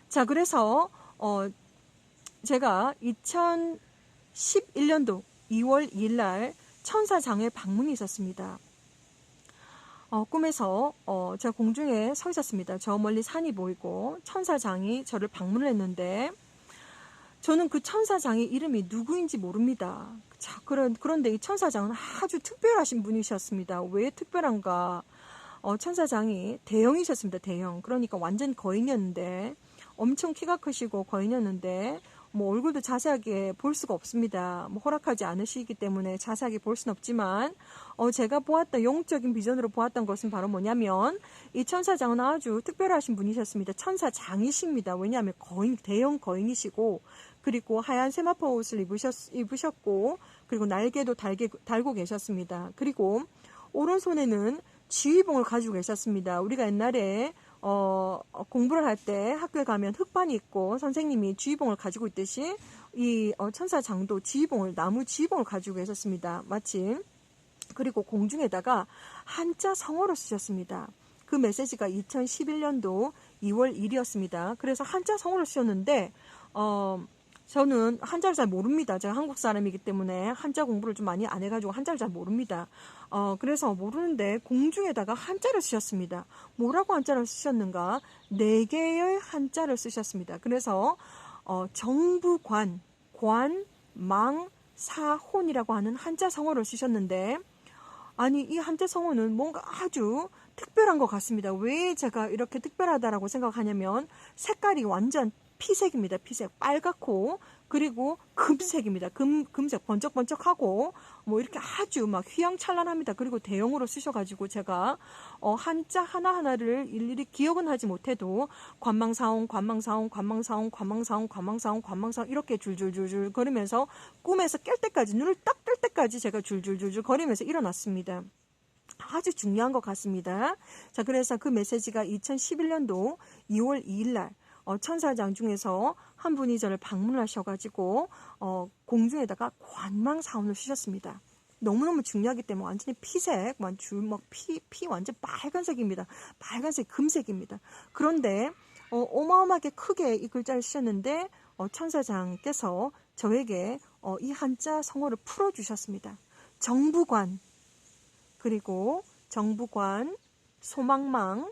자, 그래서 제가 2011년도 2월 2일 날 천사장에 방문이 있었습니다. 꿈에서 제가 공중에 서 있었습니다. 저 멀리 산이 보이고 천사장이 저를 방문을 했는데 저는 그 천사장의 이름이 누구인지 모릅니다. 자, 그런데 이 천사장은 아주 특별하신 분이셨습니다. 왜 특별한가? 천사장이 대형이셨습니다. 대형. 그러니까 완전 거인이었는데 엄청 키가 크시고 거인이었는데 뭐 얼굴도 자세하게 볼 수가 없습니다. 뭐 허락하지 않으시기 때문에 자세하게 볼 수는 없지만 제가 보았던 영적인 비전으로 보았던 것은 바로 뭐냐면 이 천사장은 아주 특별하신 분이셨습니다. 천사장이십니다. 왜냐하면 대형 거인이시고 그리고 하얀 세마포 옷을 입으셨고 그리고 날개도 달고 계셨습니다. 그리고 오른손에는 지휘봉을 가지고 계셨습니다. 우리가 옛날에 공부를 할 때 학교에 가면 흑반이 있고 선생님이 지휘봉을 가지고 있듯이 이 천사장도 나무 지휘봉을 가지고 계셨습니다. 마침. 그리고 공중에다가 한자 성어로 쓰셨습니다. 그 메시지가 2011년도 2월 1일이었습니다. 그래서 한자 성어로 쓰셨는데 저는 한자를 잘 모릅니다. 제가 한국 사람이기 때문에 한자 공부를 좀 많이 안 해가지고 한자를 잘 모릅니다. 그래서 모르는데 공중에다가 한자를 쓰셨습니다. 뭐라고 한자를 쓰셨는가? 4개의 한자를 쓰셨습니다. 그래서 정부관, 관, 망, 사, 혼이라고 하는 한자 성어를 쓰셨는데 아니 이 한자 성어는 뭔가 아주 특별한 것 같습니다. 왜 제가 이렇게 특별하다라고 생각하냐면 색깔이 완전 피색입니다. 피색 빨갛고 그리고 금색입니다. 금색 번쩍번쩍하고 뭐 이렇게 아주 막 휘황찬란합니다. 그리고 대형으로 쓰셔가지고 제가 한자 하나하나를 일일이 기억은 하지 못해도 관망사옹 이렇게 줄줄줄줄 거리면서 꿈에서 깰 때까지 눈을 딱 뜰 때까지 제가 줄줄줄줄 거리면서 일어났습니다. 아주 중요한 것 같습니다. 자, 그래서 그 메시지가 2011년도 2월 2일 날 천사장 중에서 한 분이 저를 방문하셔가지고 공중에다가 관망사원을 쓰셨습니다. 너무너무 중요하기 때문에 완전히 피색, 피 완전 빨간색입니다. 빨간색, 금색입니다. 그런데 어마어마하게 크게 이 글자를 쓰셨는데 천사장께서 저에게 이 한자 성어를 풀어주셨습니다. 정부관, 그리고 정부관, 소망망,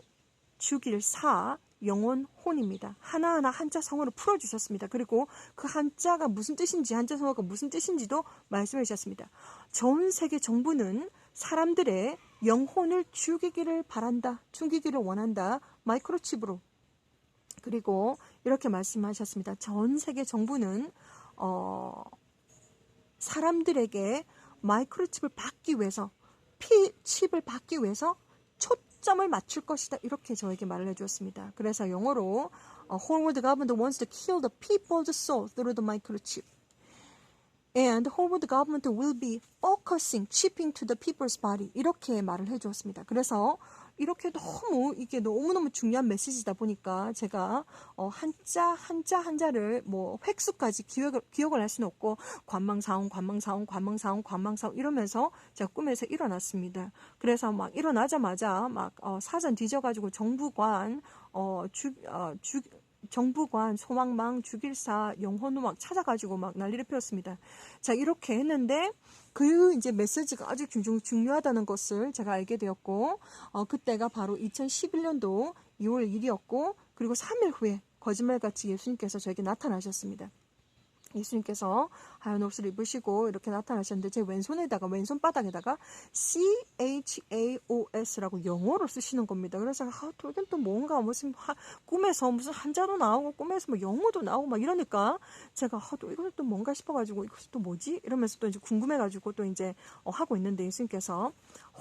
죽일사, 영혼, 혼입니다. 하나하나 한자 성어로 풀어주셨습니다. 그리고 그 한자가 무슨 뜻인지, 한자 성어가 무슨 뜻인지도 말씀해 주셨습니다. 전 세계 정부는 사람들의 영혼을 죽이기를 바란다, 죽이기를 원한다, 마이크로칩으로. 그리고 이렇게 말씀하셨습니다. 전 세계 정부는 사람들에게 마이크로칩을 받기 위해서, 칩을 받기 위해서 초점을 맞출 것이다. 이렇게 저에게 말을 해주었습니다. 그래서 영어로 whole world government wants to kill the people's soul through the microchip. And whole world government will be focusing, chipping to the people's body. 이렇게 말을 해주었습니다. 그래서 이렇게 이게 너무너무 중요한 메시지다 보니까 제가 한자를 뭐 획수까지 기억을 할 수는 없고 관망사옹 이러면서 제가 꿈에서 일어났습니다. 그래서 막 일어나자마자 막 사전 뒤져가지고 정부관 정부관, 소망망, 죽일사, 영혼도 막 찾아가지고 막 난리를 피웠습니다. 자, 이렇게 했는데 그 이제 메시지가 아주 중요하다는 것을 제가 알게 되었고, 그때가 바로 2011년도 2월 1일이었고, 그리고 3일 후에 거짓말같이 예수님께서 저에게 나타나셨습니다. 예수님께서 하얀 옷을 입으시고 이렇게 나타나셨는데 제 왼손바닥에다가 CHAOS라고 영어로 쓰시는 겁니다. 그래서 이건 또 뭔가 무슨 꿈에서 무슨 한자도 나오고 꿈에서 뭐 영어도 나오고 막 이러니까 제가 이건 또 뭔가 싶어가지고 이것이 또 뭐지? 이러면서 또 이제 궁금해가지고 또 이제 하고 있는데 예수님께서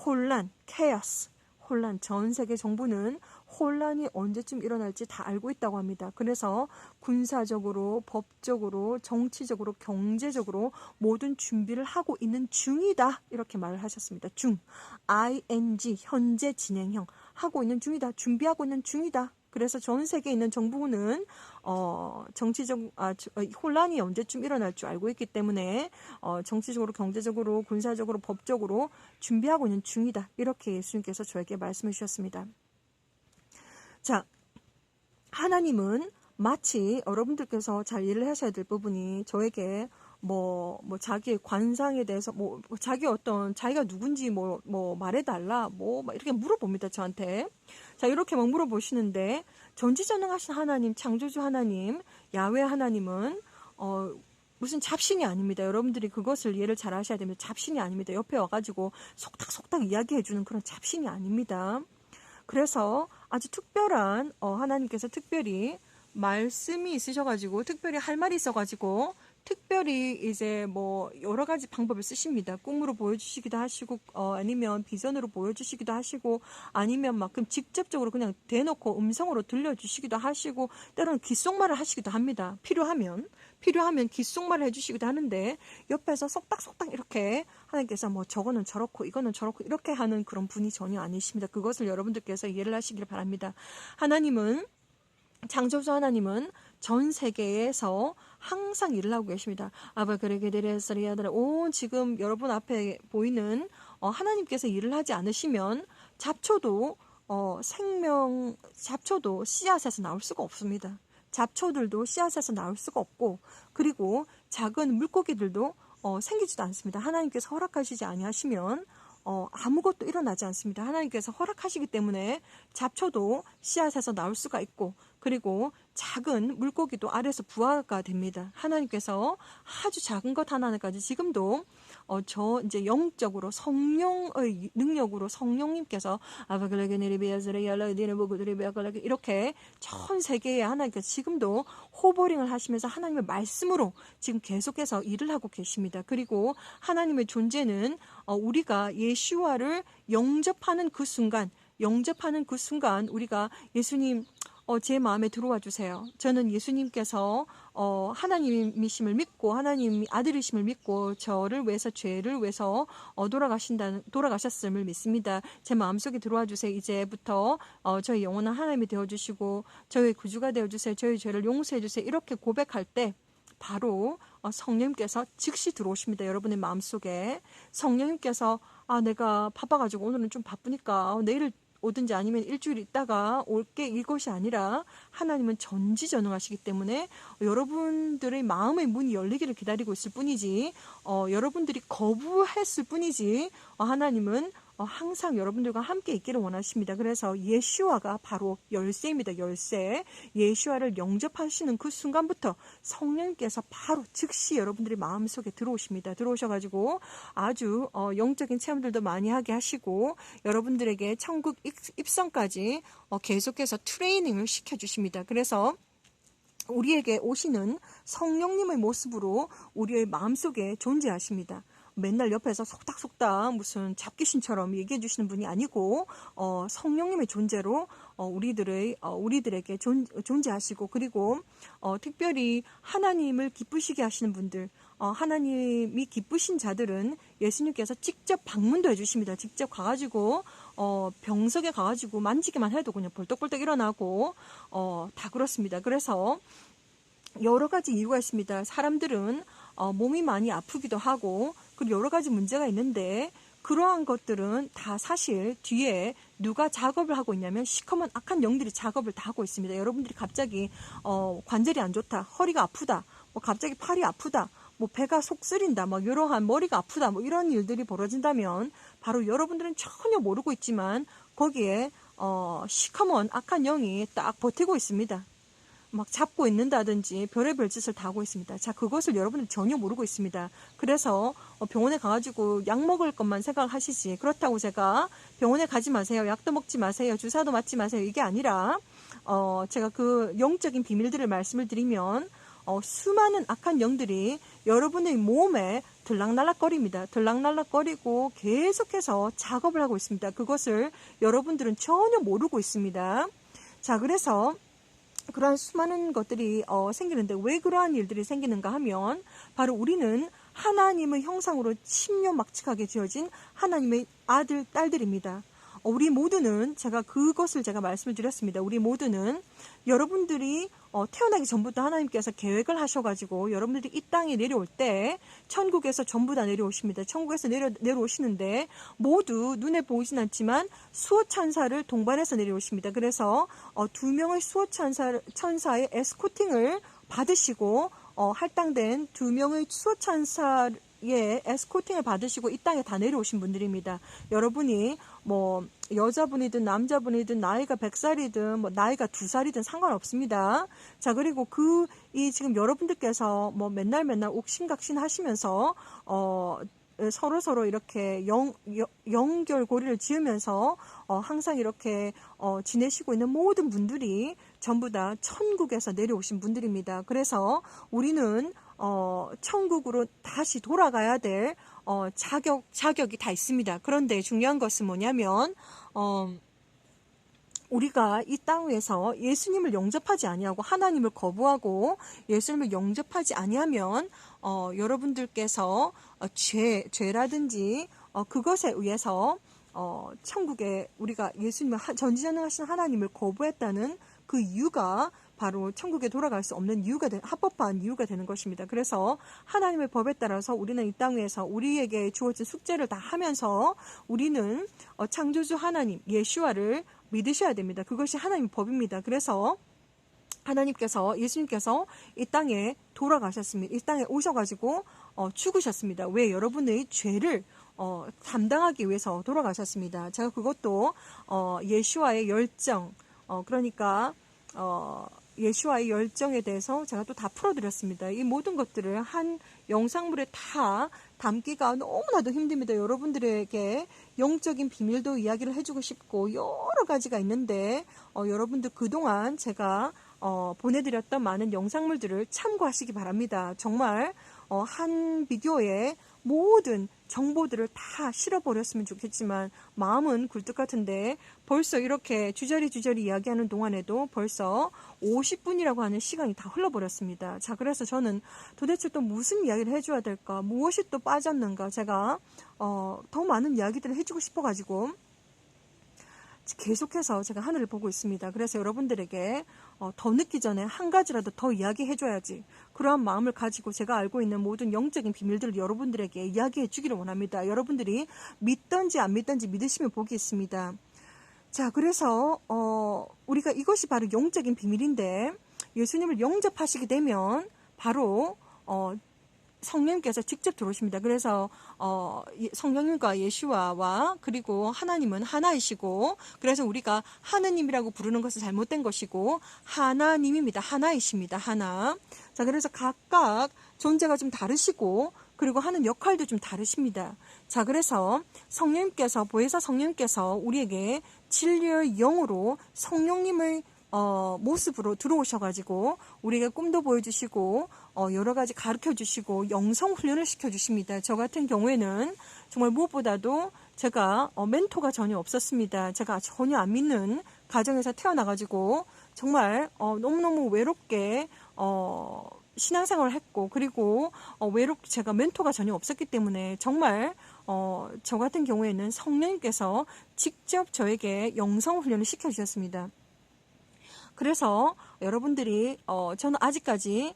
혼란, 케어스, 혼란, 전 세계 정부는 혼란이 언제쯤 일어날지 다 알고 있다고 합니다. 그래서 군사적으로, 법적으로, 정치적으로, 경제적으로 모든 준비를 하고 있는 중이다. 이렇게 말을 하셨습니다. ing, 현재 진행형, 하고 있는 중이다. 준비하고 있는 중이다. 그래서 전 세계에 있는 정부는 혼란이 언제쯤 일어날 줄 알고 있기 때문에 정치적으로, 경제적으로, 군사적으로, 법적으로 준비하고 있는 중이다. 이렇게 예수님께서 저에게 말씀해 주셨습니다. 자, 하나님은 마치 여러분들께서 잘 이해를 하셔야 될 부분이 저에게 자기의 관상에 대해서 자기가 누군지 말해달라 막 이렇게 물어봅니다, 저한테. 자, 이렇게 막 물어보시는데 전지전능하신 하나님, 창조주 하나님, 야훼 하나님은 무슨 잡신이 아닙니다. 여러분들이 그것을 이해를 잘 하셔야 됩니다. 잡신이 아닙니다. 옆에 와가지고 속닥속닥 이야기해주는 그런 잡신이 아닙니다. 그래서 아주 특별한 하나님께서 특별히 말씀이 있으셔가지고 특별히 할 말이 있어가지고 특별히 이제 여러 가지 방법을 쓰십니다. 꿈으로 보여주시기도 하시고 아니면 비전으로 보여주시기도 하시고 아니면 막 그럼 직접적으로 그냥 대놓고 음성으로 들려주시기도 하시고 때로는 귓속말을 하시기도 합니다. 필요하면 귓속말을 해주시기도 하는데 옆에서 속닥속닥 이렇게 하나님께서 저거는 저렇고 이거는 저렇고 이렇게 하는 그런 분이 전혀 아니십니다. 그것을 여러분들께서 이해를 하시길 바랍니다. 창조주 하나님은 전 세계에서 항상 일을 하고 계십니다. 지금 여러분 앞에 보이는 하나님께서 일을 하지 않으시면 잡초도 씨앗에서 나올 수가 없습니다. 잡초들도 씨앗에서 나올 수가 없고 그리고 작은 물고기들도 생기지도 않습니다. 하나님께서 허락하시지 아니하시면 아무것도 일어나지 않습니다. 하나님께서 허락하시기 때문에 잡초도 씨앗에서 나올 수가 있고 그리고 작은 물고기도 아래서 부화가 됩니다. 하나님께서 아주 작은 것 하나까지 지금도 이제 영적으로 성령의 능력으로 성령님께서 이렇게 전 세계에 하나님께서 지금도 호버링을 하시면서 하나님의 말씀으로 지금 계속해서 일을 하고 계십니다. 그리고 하나님의 존재는 우리가 예수와를 영접하는 그 순간 우리가 예수님 제 마음에 들어와 주세요. 저는 예수님께서 하나님이심을 믿고 하나님 아들이심을 믿고 저를 위해서 죄를 위해서 돌아가셨음을 믿습니다. 제 마음속에 들어와 주세요. 이제부터 저희 영원한 하나님이 되어주시고 저희 구주가 되어주세요. 저희 죄를 용서해 주세요. 이렇게 고백할 때 바로 성령님께서 즉시 들어오십니다. 여러분의 마음속에 성령님께서 내가 바빠가지고 오늘은 좀 바쁘니까 내일 오든지 아니면 일주일 있다가 올게 이것이 아니라 하나님은 전지전능하시기 때문에 여러분들의 마음의 문이 열리기를 기다리고 있을 뿐이지 여러분들이 거부했을 뿐이지 하나님은 항상 여러분들과 함께 있기를 원하십니다. 그래서 예수와가 바로 열쇠입니다. 열쇠. 예수와를 영접하시는 그 순간부터 성령님께서 바로 즉시 여러분들의 마음속에 들어오십니다. 들어오셔가지고 아주 영적인 체험들도 많이 하게 하시고 여러분들에게 천국 입성까지 계속해서 트레이닝을 시켜주십니다. 그래서 우리에게 오시는 성령님의 모습으로 우리의 마음속에 존재하십니다. 맨날 옆에서 속닥속닥 무슨 잡귀신처럼 얘기해 주시는 분이 아니고 성령님의 존재로 우리들에게 존재하시고 그리고 특별히 하나님을 기쁘시게 하시는 분들 하나님이 기쁘신 자들은 예수님께서 직접 방문도 해주십니다. 직접 가가지고 병석에 가가지고 만지기만 해도 그냥 벌떡벌떡 일어나고 다 그렇습니다. 그래서 여러 가지 이유가 있습니다. 사람들은 몸이 많이 아프기도 하고 그리고 여러 가지 문제가 있는데 그러한 것들은 다 사실 뒤에 누가 작업을 하고 있냐면 시커먼 악한 영들이 작업을 다 하고 있습니다. 여러분들이 갑자기 관절이 안 좋다, 허리가 아프다, 갑자기 팔이 아프다, 배가 속 쓰린다, 이러한 머리가 아프다, 이런 일들이 벌어진다면 바로 여러분들은 전혀 모르고 있지만 거기에 시커먼 악한 영이 딱 버티고 있습니다. 막 잡고 있는다든지 별의별 짓을 다 하고 있습니다. 자, 그것을 여러분들 전혀 모르고 있습니다. 그래서 병원에 가가지고 약 먹을 것만 생각하시지 그렇다고 제가 병원에 가지 마세요, 약도 먹지 마세요, 주사도 맞지 마세요, 이게 아니라 제가 그 영적인 비밀들을 말씀을 드리면 수많은 악한 영들이 여러분의 몸에 들락날락거립니다. 들락날락거리고 계속해서 작업을 하고 있습니다. 그것을 여러분들은 전혀 모르고 있습니다. 자, 그래서 그러한 수많은 것들이 생기는데 왜 그러한 일들이 생기는가 하면 바로 우리는 하나님의 형상으로 심려막측하게 지어진 하나님의 아들, 딸들입니다. 우리 모두는 제가 그것을 제가 말씀을 드렸습니다. 우리 모두는 여러분들이 태어나기 전부터 하나님께서 계획을 하셔가지고 여러분들이 이 땅에 내려올 때 천국에서 전부 다 내려오십니다. 천국에서 내려오시는데 모두 눈에 보이진 않지만 수호 천사를 동반해서 내려오십니다. 그래서 2명의 수호 천사의 에스코팅을 받으시고 할당된 2명의 수호 천사의 에스코팅을 받으시고 이 땅에 다 내려오신 분들입니다. 여러분이 뭐 여자분이든 남자분이든 나이가 100살이든 뭐 나이가 2살이든 상관없습니다. 자, 그리고 지금 여러분들께서 뭐 맨날 옥신각신 하시면서 서로 이렇게 연결고리를 지으면서 항상 이렇게 지내시고 있는 모든 분들이 전부 다 천국에서 내려오신 분들입니다. 그래서 우리는 천국으로 다시 돌아가야 될 자격이 다 있습니다. 그런데 중요한 것은 뭐냐면 우리가 이 땅 위에서 예수님을 영접하지 아니하고 하나님을 거부하고 예수님을 영접하지 아니하면 여러분들께서 죄라든지 그것에 의해서 천국에 우리가 예수님을 전지전능하신 하나님을 거부했다는 그 이유가 바로 천국에 돌아갈 수 없는 합법화한 이유가 되는 것입니다. 그래서 하나님의 법에 따라서 우리는 이 땅 위에서 우리에게 주어진 숙제를 다 하면서 우리는 창조주 하나님 예수와를 믿으셔야 됩니다. 그것이 하나님의 법입니다. 그래서 예수님께서 이 땅에 돌아가셨습니다. 이 땅에 오셔가지고 죽으셨습니다. 왜? 여러분의 죄를 담당하기 위해서 돌아가셨습니다. 제가 그것도 예수와의 열정, 그러니까 예수와의 열정에 대해서 제가 또 다 풀어드렸습니다. 이 모든 것들을 한 영상물에 다 담기가 너무나도 힘듭니다. 여러분들에게 영적인 비밀도 이야기를 해주고 싶고 여러 가지가 있는데 여러분들 그동안 제가 보내드렸던 많은 영상물들을 참고하시기 바랍니다. 정말 한 비디오에 모든 정보들을 다 실어버렸으면 좋겠지만 마음은 굴뚝 같은데 벌써 이렇게 주저리 이야기하는 동안에도 벌써 50분이라고 하는 시간이 다 흘러버렸습니다. 자, 그래서 저는 도대체 또 무슨 이야기를 해줘야 될까? 무엇이 또 빠졌는가? 제가 더 많은 이야기들을 해주고 싶어가지고 계속해서 제가 하늘을 보고 있습니다. 그래서 여러분들에게 더 늦기 전에 한 가지라도 더 이야기해줘야지. 그러한 마음을 가지고 제가 알고 있는 모든 영적인 비밀들을 여러분들에게 이야기해 주기를 원합니다. 여러분들이 믿든지 안 믿든지 믿으시면 복이 있습니다. 자, 그래서 우리가 이것이 바로 영적인 비밀인데 예수님을 영접하시게 되면 바로 성령님께서 직접 들어오십니다. 그래서 성령님과 예수와와 그리고 하나님은 하나이시고 그래서 우리가 하느님이라고 부르는 것은 잘못된 것이고 하나님입니다. 하나이십니다. 하나. 자, 그래서 각각 존재가 좀 다르시고 그리고 하는 역할도 좀 다르십니다. 자, 그래서 보혜사 성령님께서 우리에게 진리의 영으로 성령님의 모습으로 들어오셔가지고 우리에게 꿈도 보여주시고 여러 가지 가르쳐 주시고 영성 훈련을 시켜 주십니다. 저 같은 경우에는 정말 무엇보다도 제가 멘토가 전혀 없었습니다. 제가 전혀 안 믿는 가정에서 태어나가지고 정말 너무너무 외롭게 신앙생활을 했고 그리고 외롭게 제가 멘토가 전혀 없었기 때문에 정말 저 같은 경우에는 성령님께서 직접 저에게 영성 훈련을 시켜 주셨습니다. 그래서 여러분들이 저는 아직까지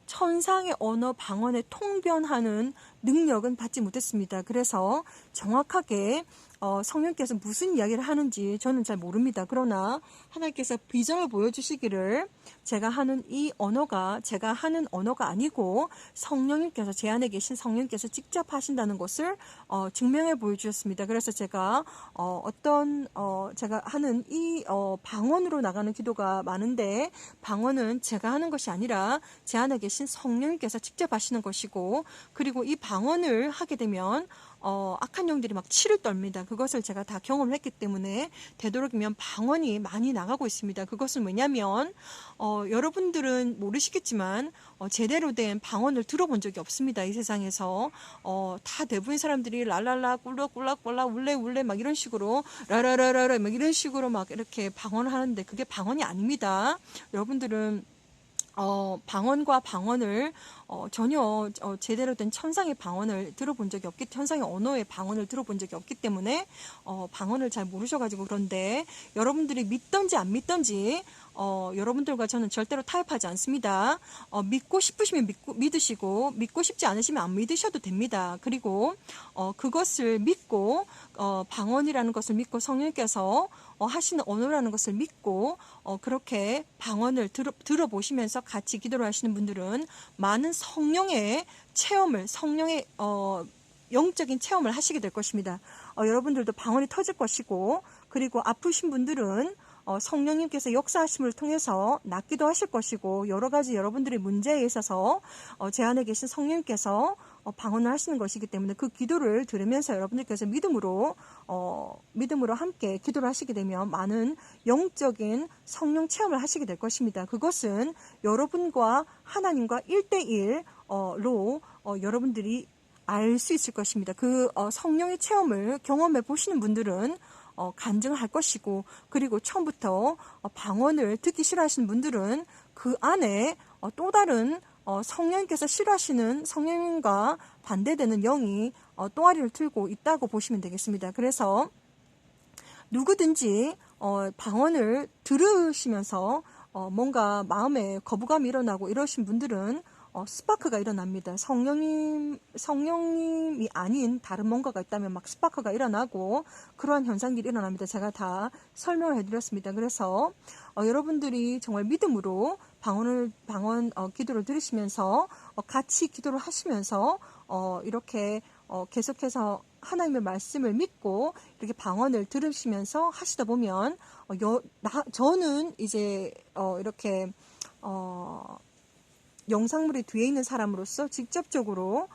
천상의 언어 방언에 통변하는 능력은 받지 못했습니다. 그래서 정확하게 성령께서 무슨 이야기를 하는지 저는 잘 모릅니다. 그러나 하나님께서 비전을 보여주시기를 제가 하는 언어가 아니고 성령님께서 제 안에 계신 성령님께서 직접 하신다는 것을 증명해 보여주셨습니다. 그래서 제가 제가 하는 방언으로 나가는 기도가 많은데 방언은 제가 하는 것이 아니라 제 안에 계신 성령님께서 직접 하시는 것이고 그리고 이 방언을 하게 되면 악한 영들이 막 치를 떨립니다. 그것을 제가 다 경험을 했기 때문에 되도록이면 방언이 많이 나가고 있습니다. 그것은 뭐냐면 여러분들은 모르시겠지만 제대로 된 방언을 들어본 적이 없습니다. 이 세상에서 다 대부분 사람들이 랄랄라 꿀락꿀락꿀라 울레울레 막 이런 식으로 라라라라라 막 이런 식으로 막 이렇게 방언을 하는데 그게 방언이 아닙니다. 여러분들은 방언과 방언을 전혀 제대로 된 천상의 방언을 들어본 적이 없기, 천상의 언어의 방언을 들어본 적이 없기 때문에 방언을 잘 모르셔가지고. 그런데 여러분들이 믿던지 안 믿던지 여러분들과 저는 절대로 타협하지 않습니다. 믿고 싶으시면 믿으시고, 믿고 싶지 않으시면 안 믿으셔도 됩니다. 그리고 그것을 믿고, 방언이라는 것을 믿고, 성령께서 하시는 언어라는 것을 믿고 그렇게 방언을 들어보시면서 같이 기도를 하시는 분들은 많은 성령의 체험을, 성령의 영적인 체험을 하시게 될 것입니다. 여러분들도 방언이 터질 것이고, 그리고 아프신 분들은 성령님께서 역사하심을 통해서 낫기도 하실 것이고, 여러 가지 여러분들의 문제에 있어서 제 안에 계신 성령님께서 방언을 하시는 것이기 때문에 그 기도를 들으면서 여러분들께서 믿음으로 함께 기도를 하시게 되면 많은 영적인 성령 체험을 하시게 될 것입니다. 그것은 여러분과 하나님과 1대1로 여러분들이 알 수 있을 것입니다. 그 성령의 체험을 경험해 보시는 분들은 간증할 것이고, 그리고 처음부터 방언을 듣기 싫어하시는 분들은 그 안에 또 다른 성령님께서 싫어하시는, 성령님과 반대되는 영이 또아리를 틀고 있다고 보시면 되겠습니다. 그래서 누구든지 방언을 들으시면서 뭔가 마음에 거부감이 일어나고 이러신 분들은 스파크가 일어납니다. 성령님이 아닌 다른 뭔가가 있다면 막 스파크가 일어나고 그러한 현상들이 일어납니다. 제가 다 설명을 해드렸습니다. 그래서 여러분들이 정말 믿음으로 방언 기도를 들으시면서 같이 기도를 하시면서 이렇게 계속해서 하나님의 말씀을 믿고 이렇게 방언을 들으시면서 하시다 보면 저는 이제 이렇게 영상물이 뒤에 있는 사람으로서 직접적으로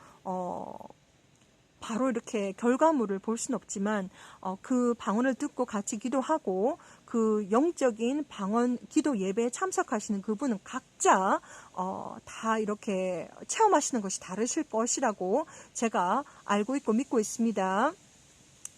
바로 이렇게 결과물을 볼 수는 없지만 그 방언을 듣고 같이 기도하고 그 영적인 방언 기도 예배에 참석하시는 그분은 각자 다 이렇게 체험하시는 것이 다르실 것이라고 제가 알고 있고 믿고 있습니다.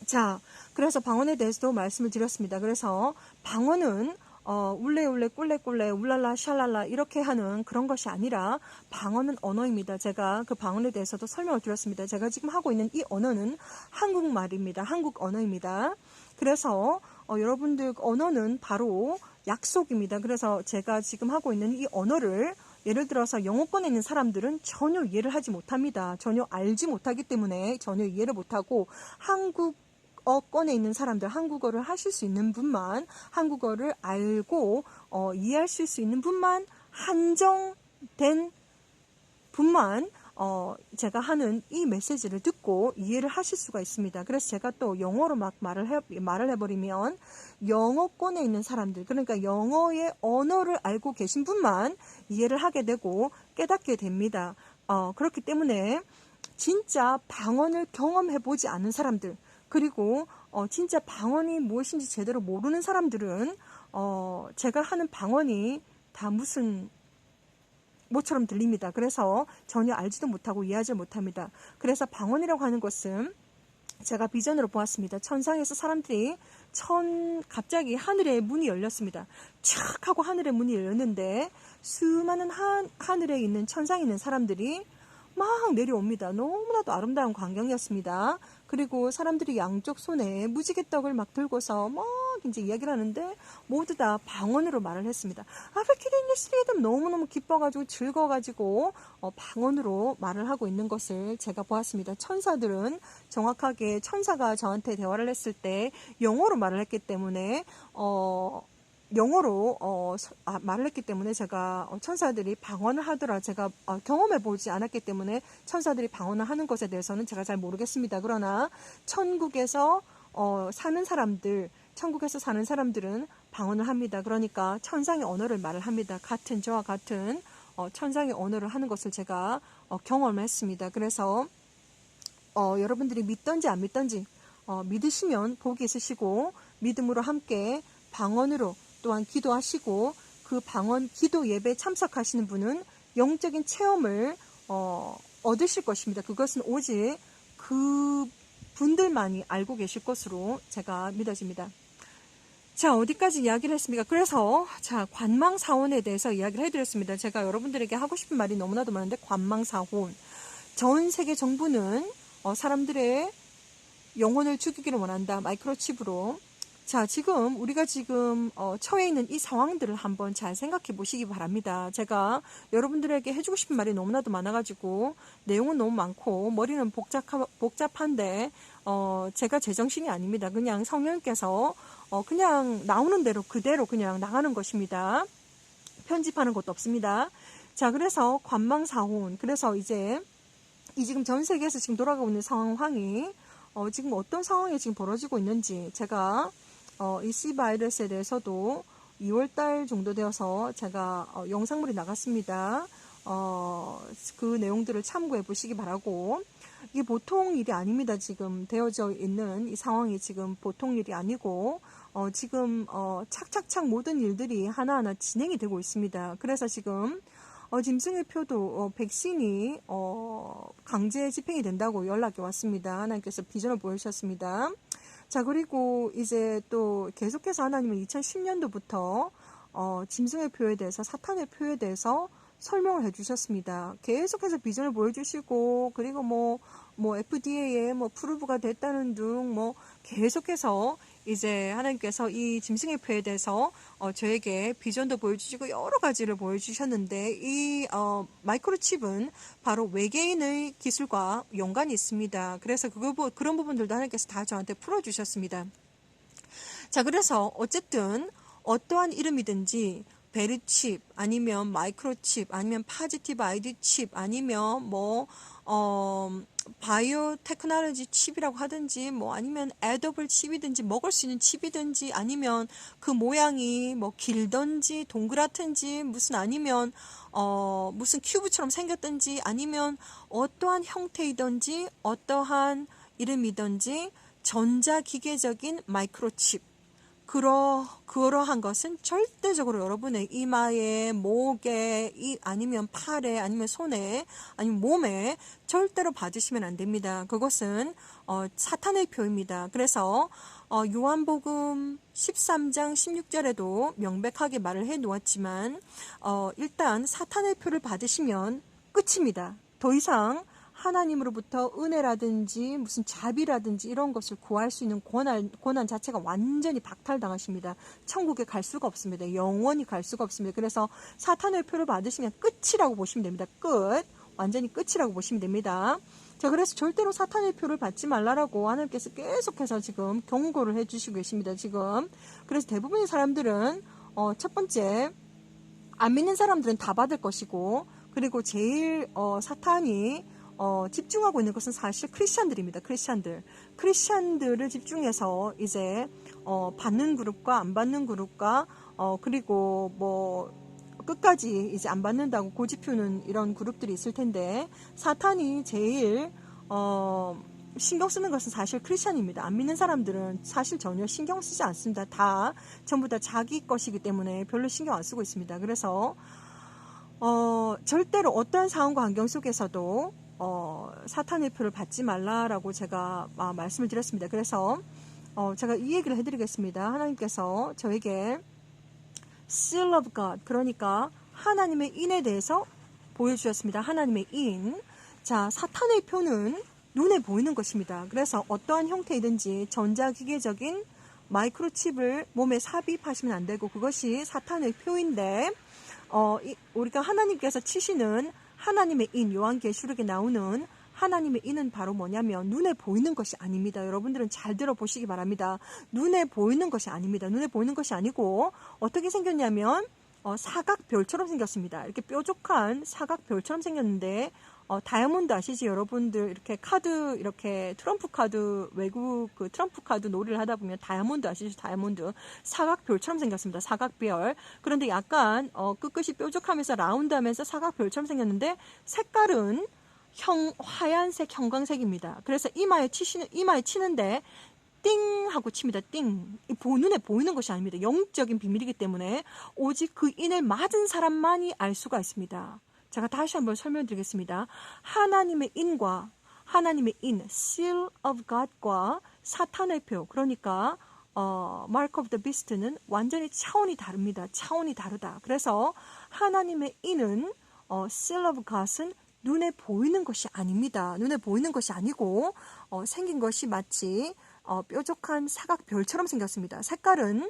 자, 그래서 방언에 대해서도 말씀을 드렸습니다. 그래서 방언은 울레울레 꿀레꿀레 울랄라 샬랄라 이렇게 하는 그런 것이 아니라 방언은 언어입니다. 제가 그 방언에 대해서도 설명을 드렸습니다. 제가 지금 하고 있는 이 언어는 한국말입니다. 한국 언어입니다. 그래서 여러분들 언어는 바로 약속입니다. 그래서 제가 지금 하고 있는 이 언어를 예를 들어서 영어권에 있는 사람들은 전혀 이해를 하지 못합니다. 전혀 알지 못하기 때문에 전혀 이해를 못하고, 한국어권에 있는 사람들, 한국어를 하실 수 있는 분만, 한국어를 알고 이해하실 수 있는 분만, 한정된 분만 제가 하는 이 메시지를 듣고 이해를 하실 수가 있습니다. 그래서 제가 또 영어로 막 말을 해버리면 영어권에 있는 사람들, 그러니까 영어의 언어를 알고 계신 분만 이해를 하게 되고 깨닫게 됩니다. 그렇기 때문에 진짜 방언을 경험해보지 않은 사람들, 그리고 진짜 방언이 무엇인지 제대로 모르는 사람들은 제가 하는 방언이 다 무슨 뭐처럼 들립니다. 그래서 전혀 알지도 못하고 이해하지 못합니다. 그래서 방언이라고 하는 것은 제가 비전으로 보았습니다. 천상에서 사람들이 갑자기 하늘의 문이 열렸습니다. 촥 하고 하늘의 문이 열렸는데 수많은 하늘에 있는 천상에 있는 사람들이 막 내려옵니다. 너무나도 아름다운 광경이었습니다. 그리고 사람들이 양쪽 손에 무지개떡을 막 들고서 막 이제 이야기를 하는데 모두 다 방언으로 말을 했습니다. 아베키리니스리듬 너무너무 기뻐가지고 즐거워가지고 방언으로 말을 하고 있는 것을 제가 보았습니다. 천사들은 정확하게 천사가 저한테 대화를 했을 때 영어로 말을 했기 때문에 영어로 말을 했기 때문에 제가 천사들이 방언을 하더라 제가 경험해보지 않았기 때문에 천사들이 방언을 하는 것에 대해서는 제가 잘 모르겠습니다. 그러나 천국에서 사는 사람들은 방언을 합니다. 그러니까 천상의 언어를 말을 합니다. 저와 같은 천상의 언어를 하는 것을 제가 경험했습니다. 그래서 여러분들이 믿든지 안 믿든지 믿으시면 복이 있으시고, 믿음으로 함께 방언으로 또한 기도하시고, 그 방언 기도 예배에 참석하시는 분은 영적인 체험을 얻으실 것입니다. 그것은 오직 그 분들만이 알고 계실 것으로 제가 믿어집니다. 자, 어디까지 이야기를 했습니까? 그래서, 자, 관망사혼에 대해서 이야기를 해드렸습니다. 제가 여러분들에게 하고 싶은 말이 너무나도 많은데, 관망사혼. 전 세계 정부는 사람들의 영혼을 죽이기를 원한다. 마이크로칩으로. 자, 지금 우리가 지금 처해 있는 이 상황들을 한번 잘 생각해 보시기 바랍니다. 제가 여러분들에게 해주고 싶은 말이 너무나도 많아가지고 내용은 너무 많고 머리는 복잡한데 제가 제정신이 아닙니다. 그냥 성령께서 그냥 나오는 대로 그대로 그냥 나가는 것입니다. 편집하는 것도 없습니다. 자, 그래서 관망사혼. 그래서 이제 이 지금 전 세계에서 지금 돌아가고 있는 상황이 지금 어떤 상황이 지금 벌어지고 있는지 제가 이 C 바이러스에 대해서도 2월달 정도 되어서 제가 영상물이 나갔습니다. 그 내용들을 참고해 보시기 바라고, 이게 보통 일이 아닙니다. 지금 되어져 있는 이 상황이 지금 보통 일이 아니고 지금 착착착 모든 일들이 하나하나 진행이 되고 있습니다. 그래서 지금 짐승의표도 백신이 강제 집행이 된다고 연락이 왔습니다. 하나님께서 비전을 보여주셨습니다. 자, 그리고 이제 또 계속해서 하나님은 2010년도부터 짐승의 표에 대해서, 사탄의 표에 대해서 설명을 해주셨습니다. 계속해서 비전을 보여주시고, 그리고 뭐 FDA에 프루브가 됐다는 등 계속해서 이제 하나님께서 이 짐승의 표에 대해서 저에게 비전도 보여주시고 여러 가지를 보여주셨는데, 이 마이크로칩은 바로 외계인의 기술과 연관이 있습니다. 그래서 그런 부분들도 하나님께서 다 저한테 풀어주셨습니다. 자, 그래서 어쨌든 어떠한 이름이든지 베르칩 아니면 마이크로칩 아니면 파지티브 아이디 칩 아니면 바이오 테크놀로지 칩이라고 하든지 아니면 에더블 칩이든지 먹을 수 있는 칩이든지 아니면 그 모양이 길든지 동그랗든지 아니면 무슨 큐브처럼 생겼든지 아니면 어떠한 형태이든지 어떠한 이름이든지 전자기계적인 마이크로칩, 그러한 것은 절대적으로 여러분의 이마에, 목에, 아니면 팔에, 아니면 손에, 아니면 몸에 절대로 받으시면 안 됩니다. 그것은 사탄의 표입니다. 그래서 요한복음 13장 16절에도 명백하게 말을 해 놓았지만 일단 사탄의 표를 받으시면 끝입니다. 더 이상 하나님으로부터 은혜라든지 무슨 자비라든지 이런 것을 구할 수 있는 권한 자체가 완전히 박탈당하십니다. 천국에 갈 수가 없습니다. 영원히 갈 수가 없습니다. 그래서 사탄의 표를 받으시면 끝이라고 보시면 됩니다. 끝. 완전히 끝이라고 보시면 됩니다. 자, 그래서 절대로 사탄의 표를 받지 말라라고 하나님께서 계속해서 지금 경고를 해주시고 계십니다. 지금. 그래서 대부분의 사람들은 첫 번째, 안 믿는 사람들은 다 받을 것이고, 그리고 제일 사탄이 집중하고 있는 것은 사실 크리스찬들입니다. 크리스찬들을 집중해서 이제 받는 그룹과 안 받는 그룹과 그리고 끝까지 이제 안 받는다고 고집 피우는 이런 그룹들이 있을 텐데, 사탄이 제일 신경 쓰는 것은 사실 크리스찬입니다. 안 믿는 사람들은 사실 전혀 신경 쓰지 않습니다. 전부 다 자기 것이기 때문에 별로 신경 안 쓰고 있습니다. 그래서 절대로 어떠한 상황과 환경 속에서도 사탄의 표를 받지 말라라고 제가 말씀을 드렸습니다. 그래서 제가 이 얘기를 해드리겠습니다. 하나님께서 저에게 seal of God, 그러니까 하나님의 인에 대해서 보여주셨습니다. 하나님의 인. 자, 사탄의 표는 눈에 보이는 것입니다. 그래서 어떠한 형태이든지 전자기계적인 마이크로칩을 몸에 삽입하시면 안 되고, 그것이 사탄의 표인데 우리가 하나님께서 치시는 하나님의 인, 요한계시록에 나오는 하나님의 인은 바로 뭐냐면 눈에 보이는 것이 아닙니다. 여러분들은 잘 들어보시기 바랍니다. 눈에 보이는 것이 아닙니다. 눈에 보이는 것이 아니고 어떻게 생겼냐면 사각별처럼 생겼습니다. 이렇게 뾰족한 사각별처럼 생겼는데 다이아몬드 아시지 여러분들? 이렇게 트럼프 카드, 외국 그 트럼프 카드 놀이를 하다 보면 다이아몬드 아시죠? 다이아몬드. 사각별처럼 생겼습니다. 사각별. 그런데 약간 끝끝이 뾰족하면서 라운드하면서 사각별처럼 생겼는데 색깔은 하얀색 형광색입니다. 그래서 이마에 치는데 띵 하고 칩니다. 띵. 눈에 보이는 것이 아닙니다. 영적인 비밀이기 때문에 오직 그 인을 맞은 사람만이 알 수가 있습니다. 제가 다시 한번 설명드리겠습니다. 하나님의 인과 하나님의 인, seal of God과 사탄의 표, 그러니까 Mark of the Beast는 완전히 차원이 다릅니다. 차원이 다르다. 그래서 하나님의 이는 Seal of God은 눈에 보이는 것이 아닙니다. 눈에 보이는 것이 아니고 생긴 것이 마치 뾰족한 사각별처럼 생겼습니다. 색깔은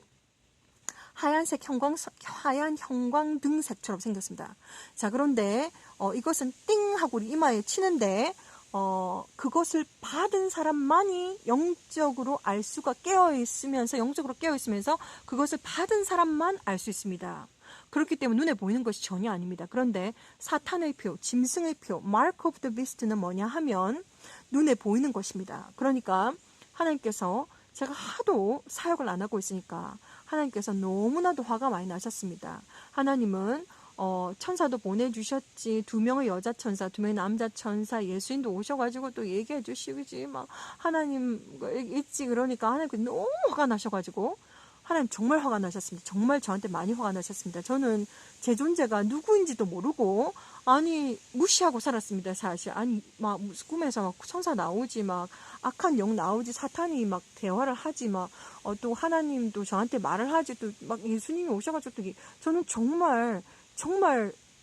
하얀 형광등색처럼 생겼습니다. 자, 그런데 이것은 띵 하고 우리 이마에 치는데 그것을 받은 사람만이 영적으로 알 수가 영적으로 깨어있으면서 그것을 받은 사람만 알 수 있습니다. 그렇기 때문에 눈에 보이는 것이 전혀 아닙니다. 그런데 사탄의 표, 짐승의 표, Mark of the Beast는 뭐냐 하면 눈에 보이는 것입니다. 그러니까 하나님께서 제가 하도 사역을 안 하고 있으니까 하나님께서 너무나도 화가 많이 나셨습니다. 하나님은 천사도 보내주셨지, 2명의 여자 천사, 2명의 남자 천사, 예수님도 오셔가지고 또 얘기해 주시지, 막 하나님 있지. 그러니까 하나님께 너무 화가 나셔가지고 하나님 정말 화가 나셨습니다. 정말 저한테 많이 화가 나셨습니다. 저는 제 존재가 누구인지도 모르고 무시하고 살았습니다. 사실 막 무슨 꿈에서 막 천사 나오지, 막 악한 영 나오지, 사탄이 막 대화를 하지, 막 또 하나님도 저한테 말을 하지, 또 막 예수님이 오셔가지고 저는 정말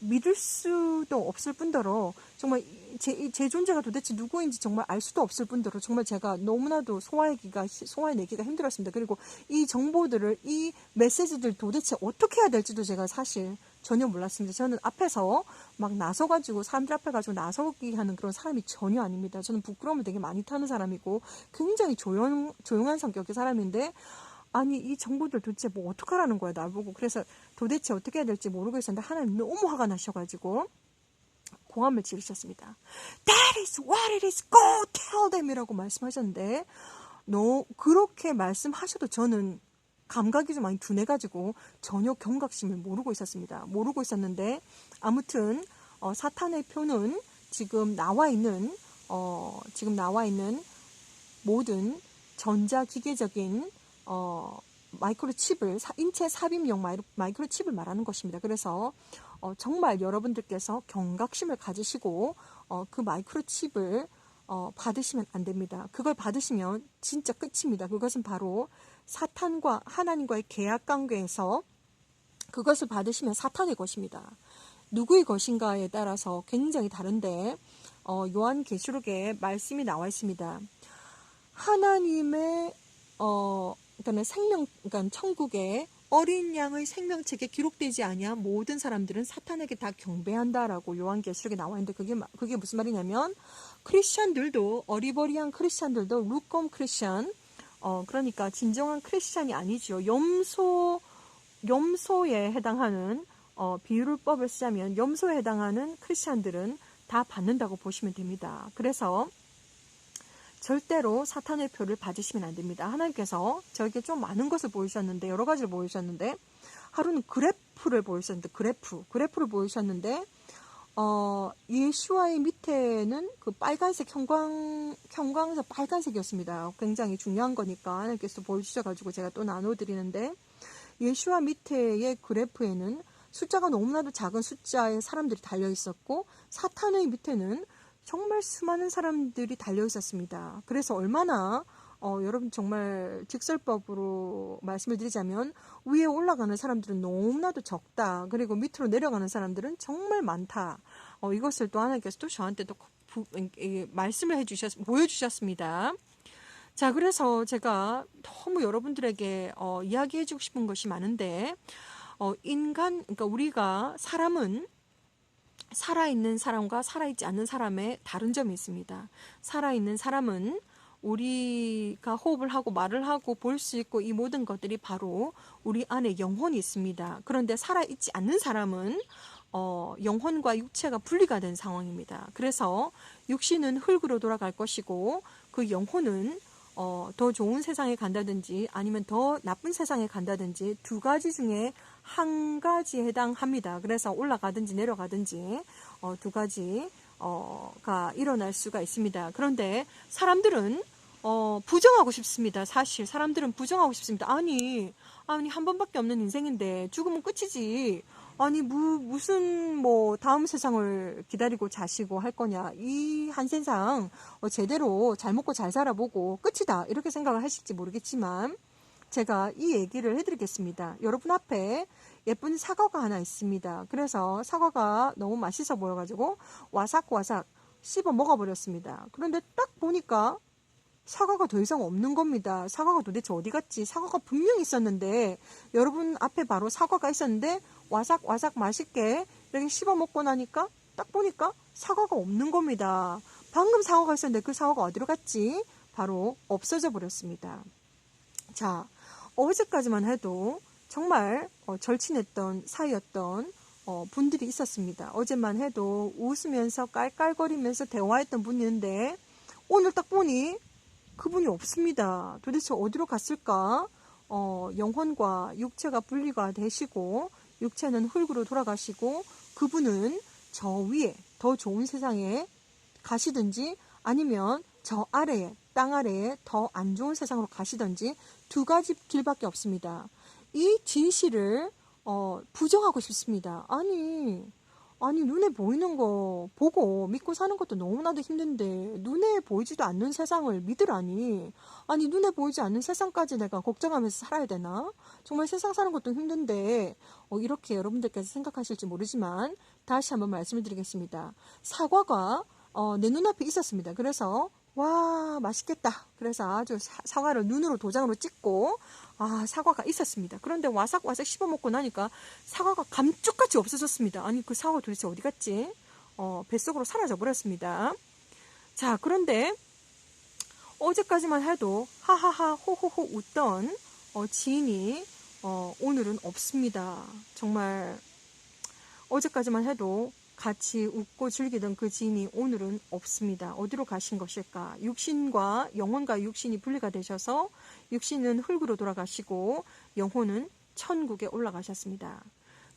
믿을 수도 없을 뿐더러 정말 제 존재가 도대체 누구인지 정말 알 수도 없을 뿐더러 정말 제가 너무나도 소화해내기가 힘들었습니다. 그리고 이 정보들을, 이 메시지들 도대체 어떻게 해야 될지도 제가 사실 전혀 몰랐습니다. 저는 앞에서 막 나서가지고 사람들 앞에 가지고 나서기 하는 그런 사람이 전혀 아닙니다. 저는 부끄러움을 되게 많이 타는 사람이고 굉장히 조용한 성격의 사람인데 이 정보들 도대체 뭐 어떡하라는 거야, 나보고. 그래서 도대체 어떻게 해야 될지 모르고 있었는데 하나님 너무 화가 나셔가지고 고함을 지르셨습니다. That is what it is. Go tell them 이라고 말씀하셨는데 그렇게 말씀하셔도 저는 감각이 좀 많이 둔해가지고 전혀 경각심을 모르고 있었는데 아무튼 사탄의 표는 지금 나와 있는 모든 전자기계적인 마이크로칩을, 인체 삽입용 마이크로칩을 말하는 것입니다. 그래서 정말 여러분들께서 경각심을 가지시고 그 마이크로칩을 받으시면 안 됩니다. 그걸 받으시면 진짜 끝입니다. 그것은 바로 사탄과 하나님과의 계약 관계에서 그것을 받으시면 사탄의 것입니다. 누구의 것인가에 따라서 굉장히 다른데 요한계시록에 말씀이 나와 있습니다. 하나님의 그러니까 천국에 어린 양의 생명책에 기록되지 아니한 모든 사람들은 사탄에게 다 경배한다라고 요한계시록에 나와 있는데 그게 무슨 말이냐면 크리스천들도, 어리버리한 크리스천들도 루컴 크리스천, 그러니까 진정한 크리스천이 아니죠. 염소에 해당하는 비유법을 쓰자면 염소에 해당하는 크리스천들은 다 받는다고 보시면 됩니다. 그래서 절대로 사탄의 표를 받으시면 안 됩니다. 하나님께서 저에게 좀 많은 것을 보이셨는데, 여러 가지를 보이셨는데, 하루는 그래프를 보이셨는데, 예수와의 밑에는 그 빨간색 형광색 빨간색이었습니다. 굉장히 중요한 거니까 하나님께서 보여주셔가지고 제가 또 나눠드리는데, 예수와 밑에의 그래프에는 숫자가 너무나도 작은 숫자의 사람들이 달려 있었고, 사탄의 밑에는 정말 수많은 사람들이 달려 있었습니다. 그래서 얼마나 여러분 정말 직설법으로 말씀을 드리자면 위에 올라가는 사람들은 너무나도 적다. 그리고 밑으로 내려가는 사람들은 정말 많다. 이것을 또 하나님께서 또 저한테 또 말씀을 보여주셨습니다. 자, 그래서 제가 너무 여러분들에게 이야기해주고 싶은 것이 많은데 그러니까 우리가 사람은 살아있는 사람과 살아있지 않는 사람의 다른 점이 있습니다. 살아있는 사람은 우리가 호흡을 하고 말을 하고 볼 수 있고 이 모든 것들이 바로 우리 안에 영혼이 있습니다. 그런데 살아있지 않는 사람은 영혼과 육체가 분리가 된 상황입니다. 그래서 육신은 흙으로 돌아갈 것이고 그 영혼은 더 좋은 세상에 간다든지 아니면 더 나쁜 세상에 간다든지 두 가지 중에 한 가지에 해당합니다. 그래서 올라가든지 내려가든지 두 가지가 일어날 수가 있습니다. 그런데 사람들은 부정하고 싶습니다. 사실 사람들은 부정하고 싶습니다. 아니 한 번밖에 없는 인생인데 죽으면 끝이지. 무슨 다음 세상을 기다리고 자시고 할 거냐. 이 한 세상 제대로 잘 먹고 잘 살아보고 끝이다. 이렇게 생각을 하실지 모르겠지만 제가 이 얘기를 해드리겠습니다. 여러분 앞에 예쁜 사과가 하나 있습니다. 그래서 사과가 너무 맛있어 보여가지고 와삭와삭 씹어 먹어버렸습니다. 그런데 딱 보니까 사과가 더 이상 없는 겁니다. 사과가 도대체 어디 갔지? 사과가 분명히 있었는데, 여러분 앞에 바로 사과가 있었는데 와삭와삭 맛있게 이렇게 씹어 먹고 나니까 딱 보니까 사과가 없는 겁니다. 방금 사과가 있었는데 그 사과가 어디로 갔지? 바로 없어져 버렸습니다. 자, 어제까지만 해도 정말 절친했던 사이였던 분들이 있었습니다. 어제만 해도 웃으면서 깔깔거리면서 대화했던 분이 있는데 오늘 딱 보니 그분이 없습니다. 도대체 어디로 갔을까? 영혼과 육체가 분리가 되시고 육체는 흙으로 돌아가시고 그분은 저 위에 더 좋은 세상에 가시든지 아니면 저 아래에 땅 아래에 더 안 좋은 세상으로 가시든지 두 가지 길밖에 없습니다. 이 진실을 부정하고 싶습니다. 아니 눈에 보이는 거 보고 믿고 사는 것도 너무나도 힘든데 눈에 보이지도 않는 세상을 믿으라니. 아니 눈에 보이지 않는 세상까지 내가 걱정하면서 살아야 되나? 정말 세상 사는 것도 힘든데 이렇게 여러분들께서 생각하실지 모르지만 다시 한번 말씀을 드리겠습니다. 사과가 내 눈앞에 있었습니다. 그래서 와 맛있겠다. 그래서 아주 사과를 눈으로 도장으로 찍고 사과가 있었습니다. 그런데 와삭와삭 씹어먹고 나니까 사과가 감쪽같이 없어졌습니다. 아니 그 사과 도대체 어디 갔지? 뱃속으로 사라져 버렸습니다. 자 그런데 어제까지만 해도 하하하 호호호 웃던 지인이 오늘은 없습니다. 정말 어제까지만 해도 같이 웃고 즐기던 그 지인이 오늘은 없습니다. 어디로 가신 것일까? 영혼과 육신이 분리가 되셔서 육신은 흙으로 돌아가시고 영혼은 천국에 올라가셨습니다.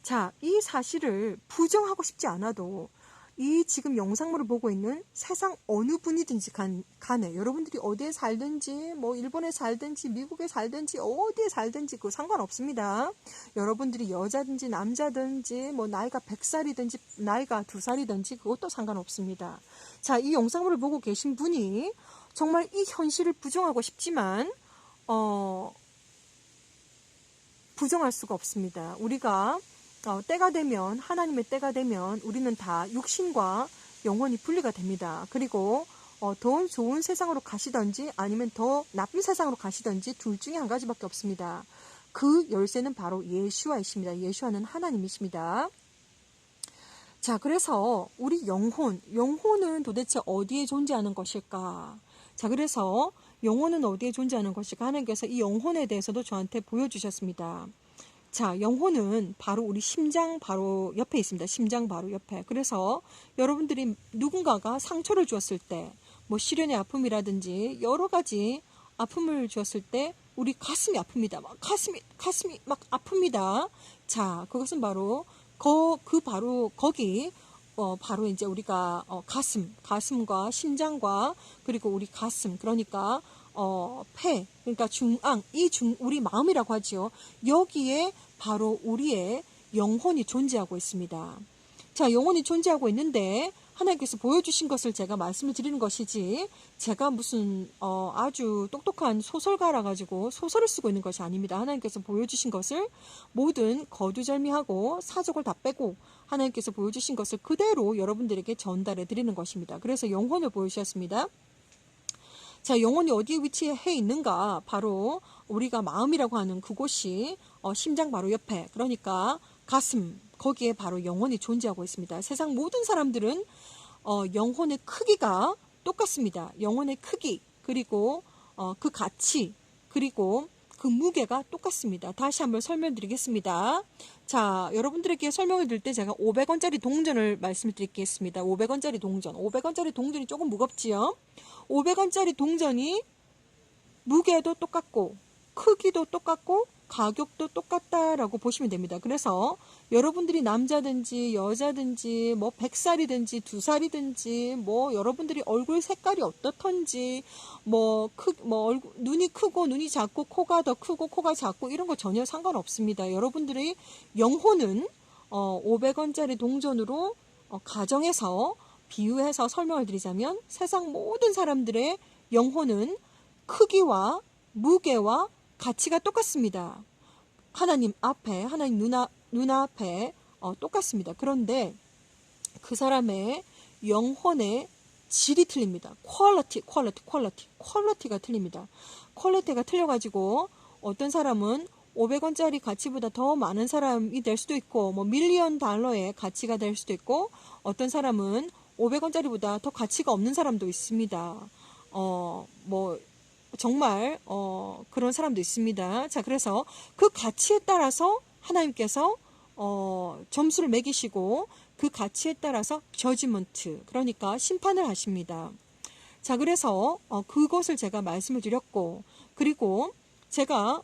자, 이 사실을 부정하고 싶지 않아도 이 지금 영상물을 보고 있는 세상 어느 분이든지 간에 여러분들이 어디에 살든지 뭐 일본에 살든지 미국에 살든지 어디에 살든지 그거 상관없습니다. 여러분들이 여자든지 남자든지 뭐 나이가 100살이든지 나이가 2살이든지 그것도 상관없습니다. 자, 이 영상물을 보고 계신 분이 정말 이 현실을 부정하고 싶지만 부정할 수가 없습니다. 우리가 때가 되면 하나님의 때가 되면 우리는 다 육신과 영혼이 분리가 됩니다. 그리고 더 좋은 세상으로 가시든지 아니면 더 나쁜 세상으로 가시든지 둘 중에 한 가지밖에 없습니다. 그 열쇠는 바로 예수와이십니다. 예수와는 하나님이십니다. 자, 그래서 우리 영혼은 도대체 어디에 존재하는 것일까? 자, 그래서 영혼은 어디에 존재하는 것일까? 하나님께서 이 영혼에 대해서도 저한테 보여주셨습니다. 자, 영혼은 바로 우리 심장 바로 옆에 있습니다. 심장 바로 옆에. 그래서 여러분들이 누군가가 상처를 주었을 때, 뭐 시련의 아픔이라든지 여러 가지 아픔을 주었을 때 우리 가슴이 아픕니다. 막 가슴이 막 아픕니다. 자, 그것은 바로 바로 거기 바로 이제 우리가 가슴과 심장과 그리고 우리 가슴 그러니까 폐 그러니까 중앙 우리 마음이라고 하지요. 여기에 바로 우리의 영혼이 존재하고 있습니다. 자, 영혼이 존재하고 있는데 하나님께서 보여주신 것을 제가 말씀을 드리는 것이지 제가 무슨 아주 똑똑한 소설가라 가지고 소설을 쓰고 있는 것이 아닙니다. 하나님께서 보여주신 것을 모든 거두절미하고 사족을 다 빼고 하나님께서 보여주신 것을 그대로 여러분들에게 전달해 드리는 것입니다. 그래서 영혼을 보여주셨습니다. 자, 영혼이 어디에 위치해 있는가? 바로 우리가 마음이라고 하는 그곳이 심장 바로 옆에 그러니까 가슴 거기에 바로 영혼이 존재하고 있습니다. 세상 모든 사람들은 영혼의 크기가 똑같습니다. 영혼의 크기 그리고 그 가치 그리고 그 무게가 똑같습니다. 다시 한번 설명드리겠습니다. 자, 여러분들에게 설명을 드릴 때 제가 500원짜리 동전을 말씀드리겠습니다. 500원짜리 동전. 500원짜리 동전이 조금 무겁지요? 500원짜리 동전이 무게도 똑같고 크기도 똑같고 가격도 똑같다라고 보시면 됩니다. 그래서 여러분들이 남자든지 여자든지 뭐 100살이든지 2살이든지 뭐 여러분들이 얼굴 색깔이 어떻던지 눈이 크고 눈이 작고 코가 더 크고 코가 작고 이런 거 전혀 상관없습니다. 여러분들의 영혼은 500원짜리 동전으로 가정해서 비유해서 설명을 드리자면 세상 모든 사람들의 영혼은 크기와 무게와 가치가 똑같습니다. 하나님 앞에, 하나님 눈앞에 똑같습니다. 그런데 그 사람의 영혼의 질이 틀립니다. 퀄리티가 틀립니다. 퀄리티가 틀려가지고 어떤 사람은 500원짜리 가치보다 더 많은 사람이 될 수도 있고, 뭐 밀리언 달러의 가치가 될 수도 있고, 어떤 사람은 500원짜리보다 더 가치가 없는 사람도 있습니다. 뭐 정말 그런 사람도 있습니다. 자, 그래서 그 가치에 따라서 하나님께서 점수를 매기시고 그 가치에 따라서 저지먼트, 그러니까 심판을 하십니다. 자, 그래서 그것을 제가 말씀을 드렸고, 그리고 제가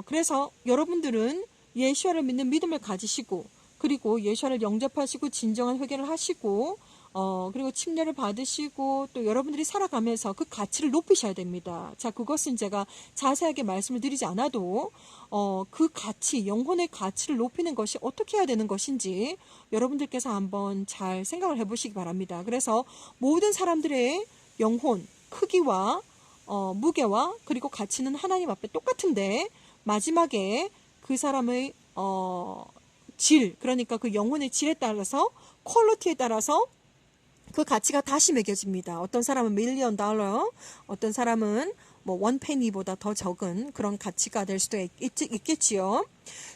그래서 여러분들은 예수와를 믿는 믿음을 가지시고, 그리고 예수와를 영접하시고 진정한 회개를 하시고, 그리고 침례를 받으시고, 또 여러분들이 살아가면서 그 가치를 높이셔야 됩니다. 자, 그것은 제가 자세하게 말씀을 드리지 않아도 그 가치, 영혼의 가치를 높이는 것이 어떻게 해야 되는 것인지 여러분들께서 한번 잘 생각을 해보시기 바랍니다. 그래서 모든 사람들의 영혼 크기와 무게와 그리고 가치는 하나님 앞에 똑같은데, 마지막에 그 사람의 질, 그러니까 그 영혼의 질에 따라서, 퀄리티에 따라서 그 가치가 다시 매겨집니다. 어떤 사람은 밀리언 달러, 어떤 사람은 뭐 원페니보다 더 적은 그런 가치가 될 수도 있겠지요.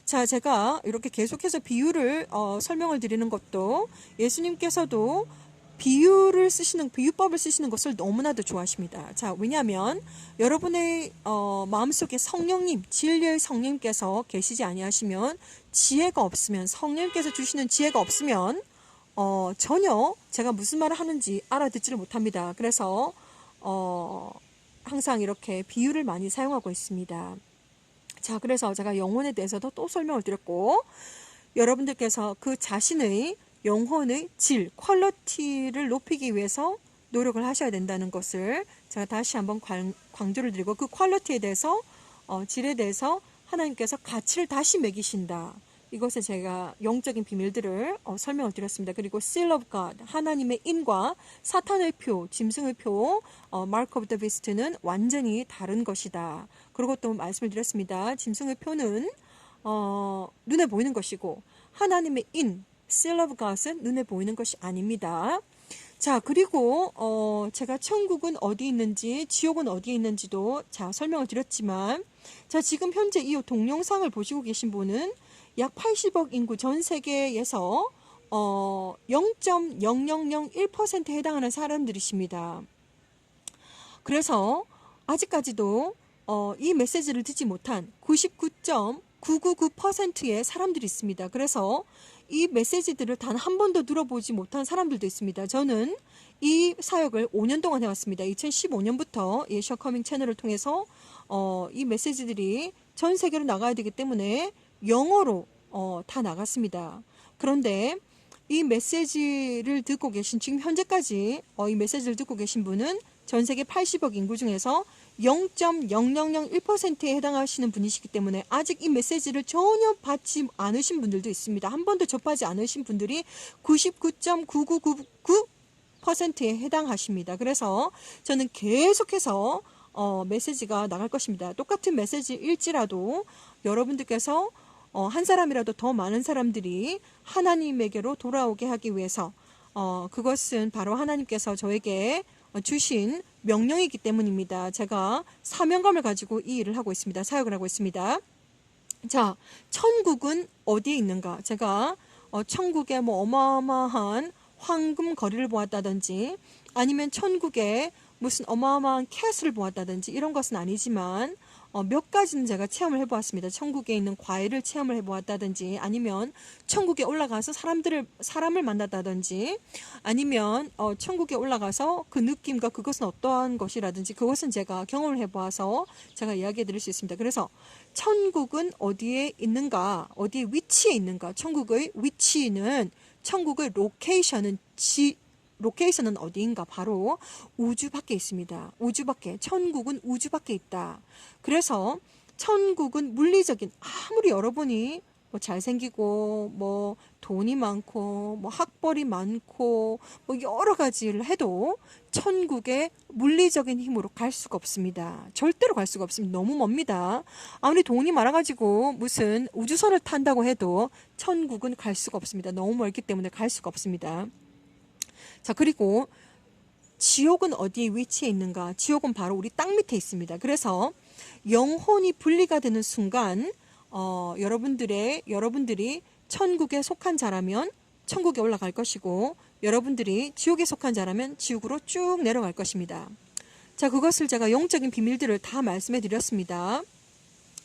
자, 제가 이렇게 계속해서 비유를 설명을 드리는 것도, 예수님께서도 비유법을 쓰시는 것을 너무나도 좋아하십니다. 자, 왜냐하면 여러분의 마음속에 성령님, 진리의 성령님께서 계시지 아니하시면, 지혜가 없으면, 성령님께서 주시는 지혜가 없으면 전혀 제가 무슨 말을 하는지 알아듣지를 못합니다. 그래서 항상 이렇게 비유를 많이 사용하고 있습니다. 자, 그래서 제가 영혼에 대해서도 또 설명을 드렸고, 여러분들께서 그 자신의 영혼의 질, 퀄리티를 높이기 위해서 노력을 하셔야 된다는 것을 제가 다시 한번 강조를 드리고, 그 퀄리티에 대해서, 질에 대해서 하나님께서 가치를 다시 매기신다. 이것을 제가 영적인 비밀들을 설명을 드렸습니다. 그리고 seal of God, 하나님의 인과 사탄의 표, 짐승의 표, mark of the beast는 완전히 다른 것이다. 그리고 또 말씀을 드렸습니다. 짐승의 표는 눈에 보이는 것이고, 하나님의 인, seal of God은 눈에 보이는 것이 아닙니다. 자, 그리고 제가 천국은 어디 있는지, 지옥은 어디에 있는지도 자 설명을 드렸지만, 자, 지금 현재 이 동영상을 보시고 계신 분은 약 80억 인구 전 세계에서 0.0001%에 해당하는 사람들이십니다. 그래서 아직까지도 이 메시지를 듣지 못한 99.999%의 사람들이 있습니다. 그래서 이 메시지들을 단 한 번도 들어보지 못한 사람들도 있습니다. 저는 이 사역을 5년 동안 해왔습니다. 2015년부터 예수와 커밍 채널을 통해서 이 메시지들이 전 세계로 나가야 되기 때문에 영어로 다 나갔습니다. 그런데 이 메시지를 듣고 계신, 지금 현재까지 이 메시지를 듣고 계신 분은 전 세계 80억 인구 중에서 0.0001%에 해당하시는 분이시기 때문에 아직 이 메시지를 전혀 받지 않으신 분들도 있습니다. 한 번도 접하지 않으신 분들이 99.9999%에 해당하십니다. 그래서 저는 계속해서 메시지가 나갈 것입니다. 똑같은 메시지일지라도 여러분들께서 한 사람이라도 더 많은 사람들이 하나님에게로 돌아오게 하기 위해서, 그것은 바로 하나님께서 저에게 주신 명령이기 때문입니다. 제가 사명감을 가지고 이 일을 하고 있습니다. 사역을 하고 있습니다. 자, 천국은 어디에 있는가? 제가 천국에 뭐 어마어마한 황금 거리를 보았다든지, 아니면 천국에 무슨 어마어마한 캐슬을 보았다든지 이런 것은 아니지만, 몇 가지는 제가 체험을 해보았습니다. 천국에 있는 과일을 체험을 해보았다든지, 아니면 천국에 올라가서 사람을 만났다든지, 아니면 천국에 올라가서 그 느낌과 그것은 어떠한 것이라든지, 그것은 제가 경험을 해보아서 제가 이야기해 드릴 수 있습니다. 그래서 천국은 어디에 있는가, 어디에 위치해 있는가, 천국의 위치는, 천국의 로케이션은 어디인가? 바로 우주 밖에 있습니다. 우주 밖에, 천국은 우주 밖에 있다. 그래서 천국은 물리적인, 아무리 여러분이 뭐 잘생기고 뭐 돈이 많고 뭐 학벌이 많고 뭐 여러 가지를 해도 천국의 물리적인 힘으로 갈 수가 없습니다. 절대로 갈 수가 없습니다. 너무 멉니다. 아무리 돈이 많아가지고 무슨 우주선을 탄다고 해도 천국은 갈 수가 없습니다. 너무 멀기 때문에 갈 수가 없습니다. 자, 그리고 지옥은 어디에 위치해 있는가? 지옥은 바로 우리 땅 밑에 있습니다. 그래서 영혼이 분리가 되는 순간 여러분들이 천국에 속한 자라면 천국에 올라갈 것이고, 여러분들이 지옥에 속한 자라면 지옥으로 쭉 내려갈 것입니다. 자, 그것을 제가 영적인 비밀들을 다 말씀해 드렸습니다.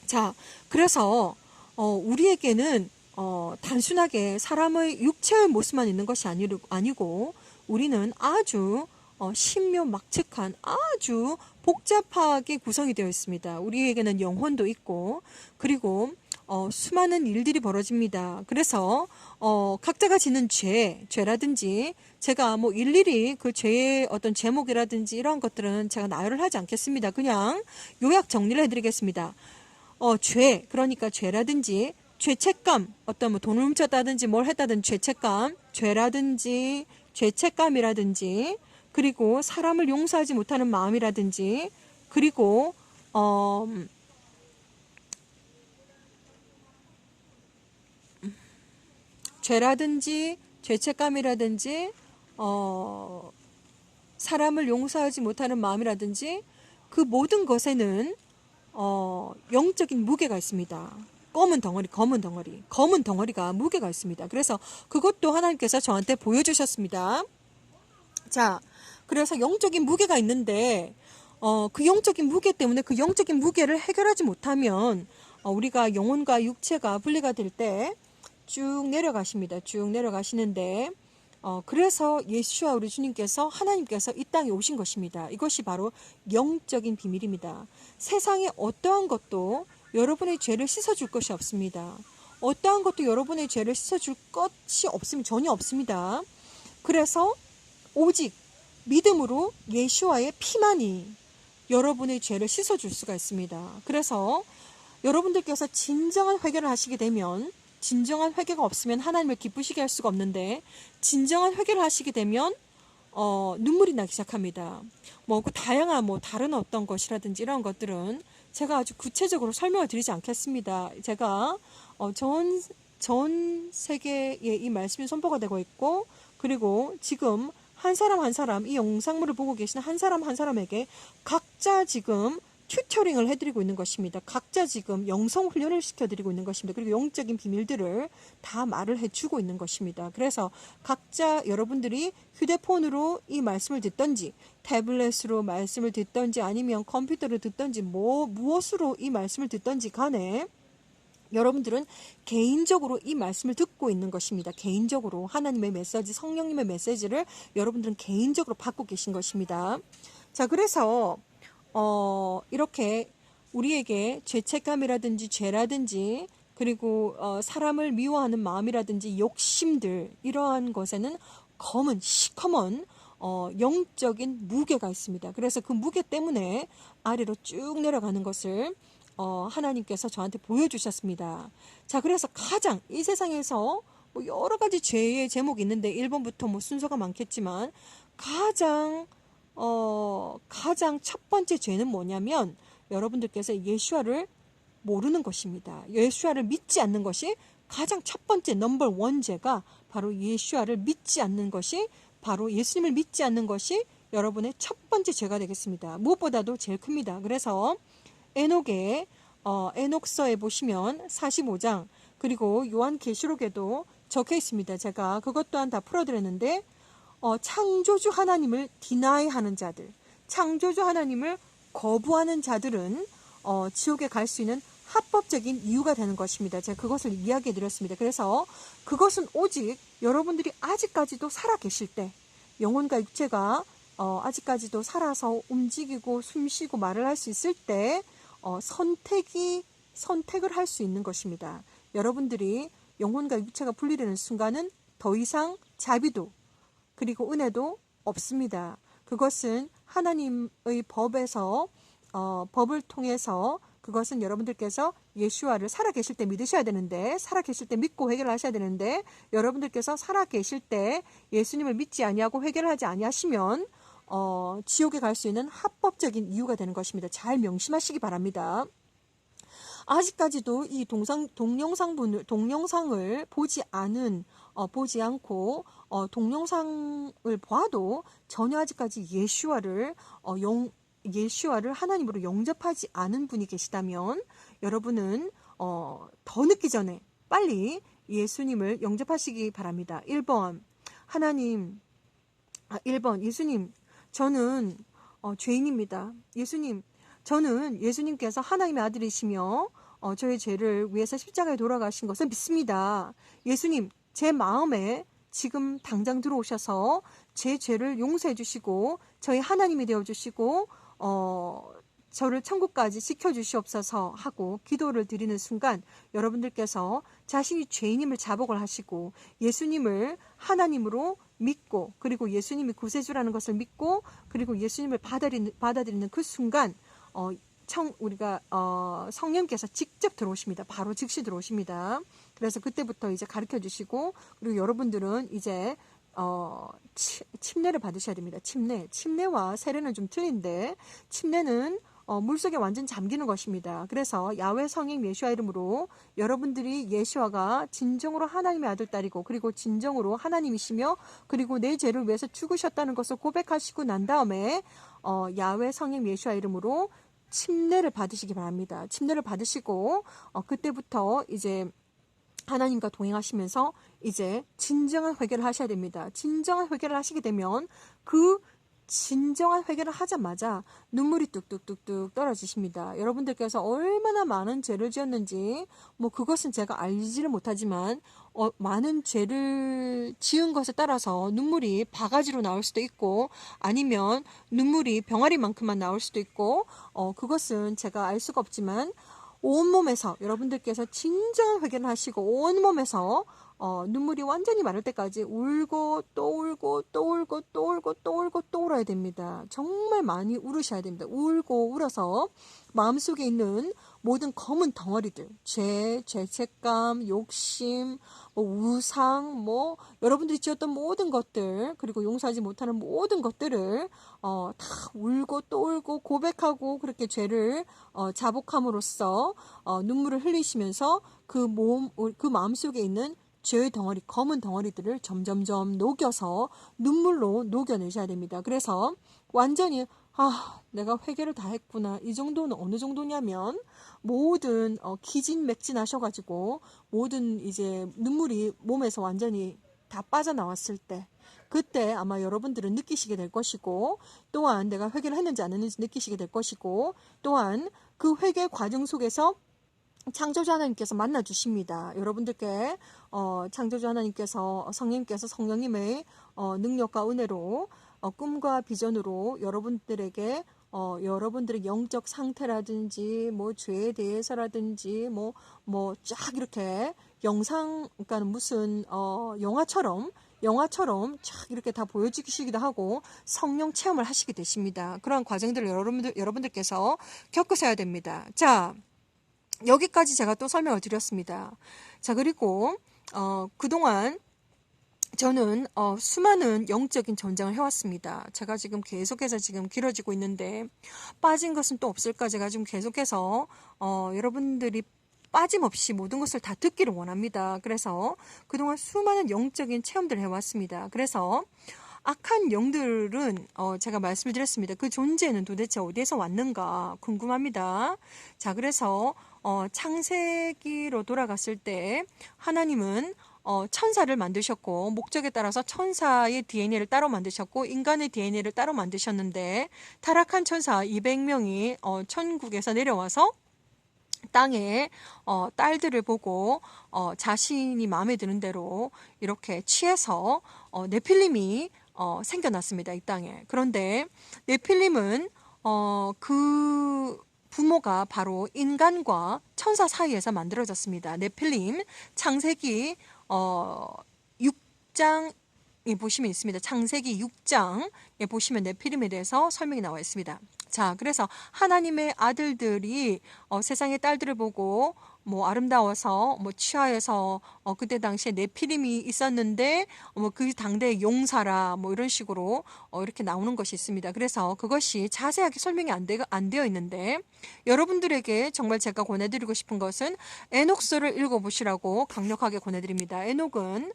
자, 그래서 우리에게는 단순하게 사람의 육체의 모습만 있는 것이 아니고 우리는 아주 신묘막측한 아주 복잡하게 구성이 되어 있습니다. 우리에게는 영혼도 있고, 그리고 수많은 일들이 벌어집니다. 그래서 각자가 지는 죄라든지 제가 뭐 일일이 그 죄의 어떤 제목이라든지 이런 것들은 제가 나열을 하지 않겠습니다. 그냥 요약 정리를 해드리겠습니다. 그러니까 죄라든지 죄책감, 어떤 뭐 돈을 훔쳤다든지 뭘 했다든지 죄책감, 죄라든지 죄책감이라든지, 그리고 사람을 용서하지 못하는 마음이라든지, 그리고 죄라든지 죄책감이라든지 사람을 용서하지 못하는 마음이라든지, 그 모든 것에는 영적인 무게가 있습니다. 검은 덩어리가 무게가 있습니다. 그래서 그것도 하나님께서 저한테 보여주셨습니다. 자, 그래서 영적인 무게가 있는데 그 영적인 무게 때문에 그 영적인 무게를 해결하지 못하면 우리가 영혼과 육체가 분리가 될 때 쭉 내려가십니다. 쭉 내려가시는데 그래서 예수와 우리 주님께서, 하나님께서 이 땅에 오신 것입니다. 이것이 바로 영적인 비밀입니다. 세상에 어떠한 것도 여러분의 죄를 씻어줄 것이 없습니다. 어떠한 것도 여러분의 죄를 씻어줄 것이 없습니다. 전혀 없습니다. 그래서 오직 믿음으로 예수와의 피만이 여러분의 죄를 씻어줄 수가 있습니다. 그래서 여러분들께서 진정한 회개를 하시게 되면, 진정한 회개가 없으면 하나님을 기쁘시게 할 수가 없는데, 진정한 회개를 하시게 되면 눈물이 나기 시작합니다. 그 다양한 다른 어떤 것이라든지 이런 것들은 제가 아주 구체적으로 설명을 드리지 않겠습니다. 제가 전 세계에 이 말씀이 선포가 되고 있고, 그리고 지금 한 사람 이 영상물을 보고 계시는 한 사람에게 각자 지금 튜터링을 해드리고 있는 것입니다. 각자 지금 영성 훈련을 시켜드리고 있는 것입니다. 그리고 영적인 비밀들을 다 말을 해주고 있는 것입니다. 그래서 각자 여러분들이 휴대폰으로 이 말씀을 듣던지, 태블릿으로 말씀을 듣던지, 아니면 컴퓨터를 듣던지, 무엇으로 이 말씀을 듣던지 간에 여러분들은 개인적으로 이 말씀을 듣고 있는 것입니다. 개인적으로 하나님의 메시지, 성령님의 메시지를 여러분들은 개인적으로 받고 계신 것입니다. 자, 그래서 이렇게 우리에게 죄책감이라든지 죄라든지, 그리고 사람을 미워하는 마음이라든지 욕심들, 이러한 것에는 시커먼 영적인 무게가 있습니다. 그래서 그 무게 때문에 아래로 쭉 내려가는 것을 하나님께서 저한테 보여주셨습니다. 자, 그래서 가장 이 세상에서 여러 가지 죄의 제목이 있는데 1번부터 순서가 많겠지만 가장 첫 번째 죄는 뭐냐면, 여러분들께서 예수와를 모르는 것입니다. 예수와를 믿지 않는 것이 가장 첫 번째 넘버 원 죄가 바로 예수와를 믿지 않는 것이, 바로 예수님을 믿지 않는 것이 여러분의 첫 번째 죄가 되겠습니다. 무엇보다도 제일 큽니다. 그래서 에녹서에 보시면 45장, 그리고 요한계시록에도 적혀 있습니다. 제가 그것 또한 다 풀어드렸는데, 창조주 하나님을 디나이하는 자들, 창조주 하나님을 거부하는 자들은 지옥에 갈 수 있는 합법적인 이유가 되는 것입니다. 제가 그것을 이야기해 드렸습니다. 그래서 그것은 오직 여러분들이 아직까지도 살아 계실 때, 영혼과 육체가 아직까지도 살아서 움직이고 숨쉬고 말을 할 수 있을 때 선택을 할 수 있는 것입니다. 여러분들이 영혼과 육체가 분리되는 순간은 더 이상 자비도 그리고 은혜도 없습니다. 그것은 하나님의 법에서 법을 통해서 그것은 여러분들께서 예수와를 살아계실 때 믿으셔야 되는데, 살아계실 때 믿고 회개를 하셔야 되는데, 여러분들께서 살아계실 때 예수님을 믿지 아니하고 회개를 하지 아니하시면 지옥에 갈 수 있는 합법적인 이유가 되는 것입니다. 잘 명심하시기 바랍니다. 아직까지도 이 동영상을 보지 않고 동영상을 봐도 전혀 아직까지 예수와를 하나님으로 영접하지 않은 분이 계시다면, 여러분은 더 늦기 전에 빨리 예수님을 영접하시기 바랍니다. 1번 예수님, 저는 죄인입니다. 예수님, 저는 예수님께서 하나님의 아들이시며 저의 죄를 위해서 십자가에 돌아가신 것을 믿습니다. 예수님, 제 마음에 지금 당장 들어오셔서 제 죄를 용서해 주시고 저희 하나님이 되어 주시고 저를 천국까지 지켜주시옵소서 하고 기도를 드리는 순간, 여러분들께서 자신이 죄인임을 자복을 하시고 예수님을 하나님으로 믿고, 그리고 예수님이 구세주라는 것을 믿고, 그리고 예수님을 받아들이는 그 순간 우리가 성령께서 직접 들어오십니다. 바로 즉시 들어오십니다. 그래서 그때부터 이제 가르쳐 주시고, 그리고 여러분들은 이제 침례를 받으셔야 됩니다. 침례와 세례는 좀 틀린데, 침례는 물속에 완전 잠기는 것입니다. 그래서 야훼 성령 예수와 이름으로 여러분들이 예수와가 진정으로 하나님의 아들 딸이고, 그리고 진정으로 하나님이시며, 그리고 내 죄를 위해서 죽으셨다는 것을 고백하시고 난 다음에 야훼 성령 예수와 이름으로 침례를 받으시기 바랍니다. 침례를 받으시고 그때부터 이제 하나님과 동행하시면서 이제 진정한 회개를 하셔야 됩니다. 진정한 회개를 하시게 되면 그 진정한 회개를 하자마자 눈물이 뚝뚝뚝뚝 떨어지십니다. 여러분들께서 얼마나 많은 죄를 지었는지 그것은 제가 알지를 못하지만 많은 죄를 지은 것에 따라서 눈물이 바가지로 나올 수도 있고, 아니면 눈물이 병아리만큼만 나올 수도 있고, 그것은 제가 알 수가 없지만 온몸에서 여러분들께서 진정한 회개를 하시고 온몸에서 눈물이 완전히 마를 때까지 울고 또 울고 또 울고 또 울고 또 울고 또 울어야 됩니다. 정말 많이 울으셔야 됩니다. 울고 울어서 마음속에 있는 모든 검은 덩어리들, 죄책감, 욕심, 우상, 여러분들이 지었던 모든 것들, 그리고 용서하지 못하는 모든 것들을 다 울고 또 울고 고백하고 그렇게 죄를 자복함으로써 눈물을 흘리시면서 그 마음속에 있는 죄의 덩어리, 검은 덩어리들을 점점점 녹여서 눈물로 녹여내셔야 됩니다. 그래서 완전히 내가 회개를 다 했구나. 이 정도는 어느 정도냐면, 모든 기진맥진하셔가지고 모든 이제 눈물이 몸에서 완전히 다 빠져나왔을 때, 그때 아마 여러분들은 느끼시게 될 것이고, 또한 내가 회개를 했는지 안 했는지 느끼시게 될 것이고, 또한 그 회개 과정 속에서 창조주 하나님께서 만나 주십니다. 여러분들께 창조주 하나님께서 성령님의 능력과 은혜로 꿈과 비전으로 여러분들에게 여러분들의 영적 상태라든지 죄에 대해서라든지 쫙 이렇게 그러니까 무슨 영화처럼 쫙 이렇게 다 보여주시기도 하고 성령 체험을 하시게 되십니다. 그러한 과정들을 여러분들께서 겪으셔야 됩니다. 자, 여기까지 제가 또 설명을 드렸습니다. 자, 그리고 그동안 저는 수많은 영적인 전쟁을 해왔습니다. 제가 지금 계속해서 지금 길어지고 있는데, 빠진 것은 또 없을까? 제가 지금 계속해서 여러분들이 빠짐없이 모든 것을 다 듣기를 원합니다. 그래서 그동안 수많은 영적인 체험들을 해왔습니다. 그래서 악한 영들은 제가 말씀을 드렸습니다. 그 존재는 도대체 어디에서 왔는가 궁금합니다. 자, 그래서 창세기로 돌아갔을 때 하나님은 천사를 만드셨고, 목적에 따라서 천사의 DNA를 따로 만드셨고 인간의 DNA를 따로 만드셨는데, 타락한 천사 200명이 천국에서 내려와서 땅에 딸들을 보고 자신이 마음에 드는 대로 이렇게 취해서 네필림이 생겨났습니다. 이 땅에. 그런데 네필림은 그 부모가 바로 인간과 천사 사이에서 만들어졌습니다. 네필림 창세기 6장 보시면 있습니다. 창세기 6장에 보시면 네피림에 대해서 설명이 나와 있습니다. 자, 그래서 하나님의 아들들이 세상의 딸들을 보고 뭐 아름다워서 뭐 취하여서 그때 당시에 네피림이 있었는데 뭐 그 당대의 용사라 뭐 이런 식으로 이렇게 나오는 것이 있습니다. 그래서 그것이 자세하게 설명이 안 되어 있는데 여러분들에게 정말 제가 권해드리고 싶은 것은 에녹서를 읽어보시라고 강력하게 권해드립니다. 에녹은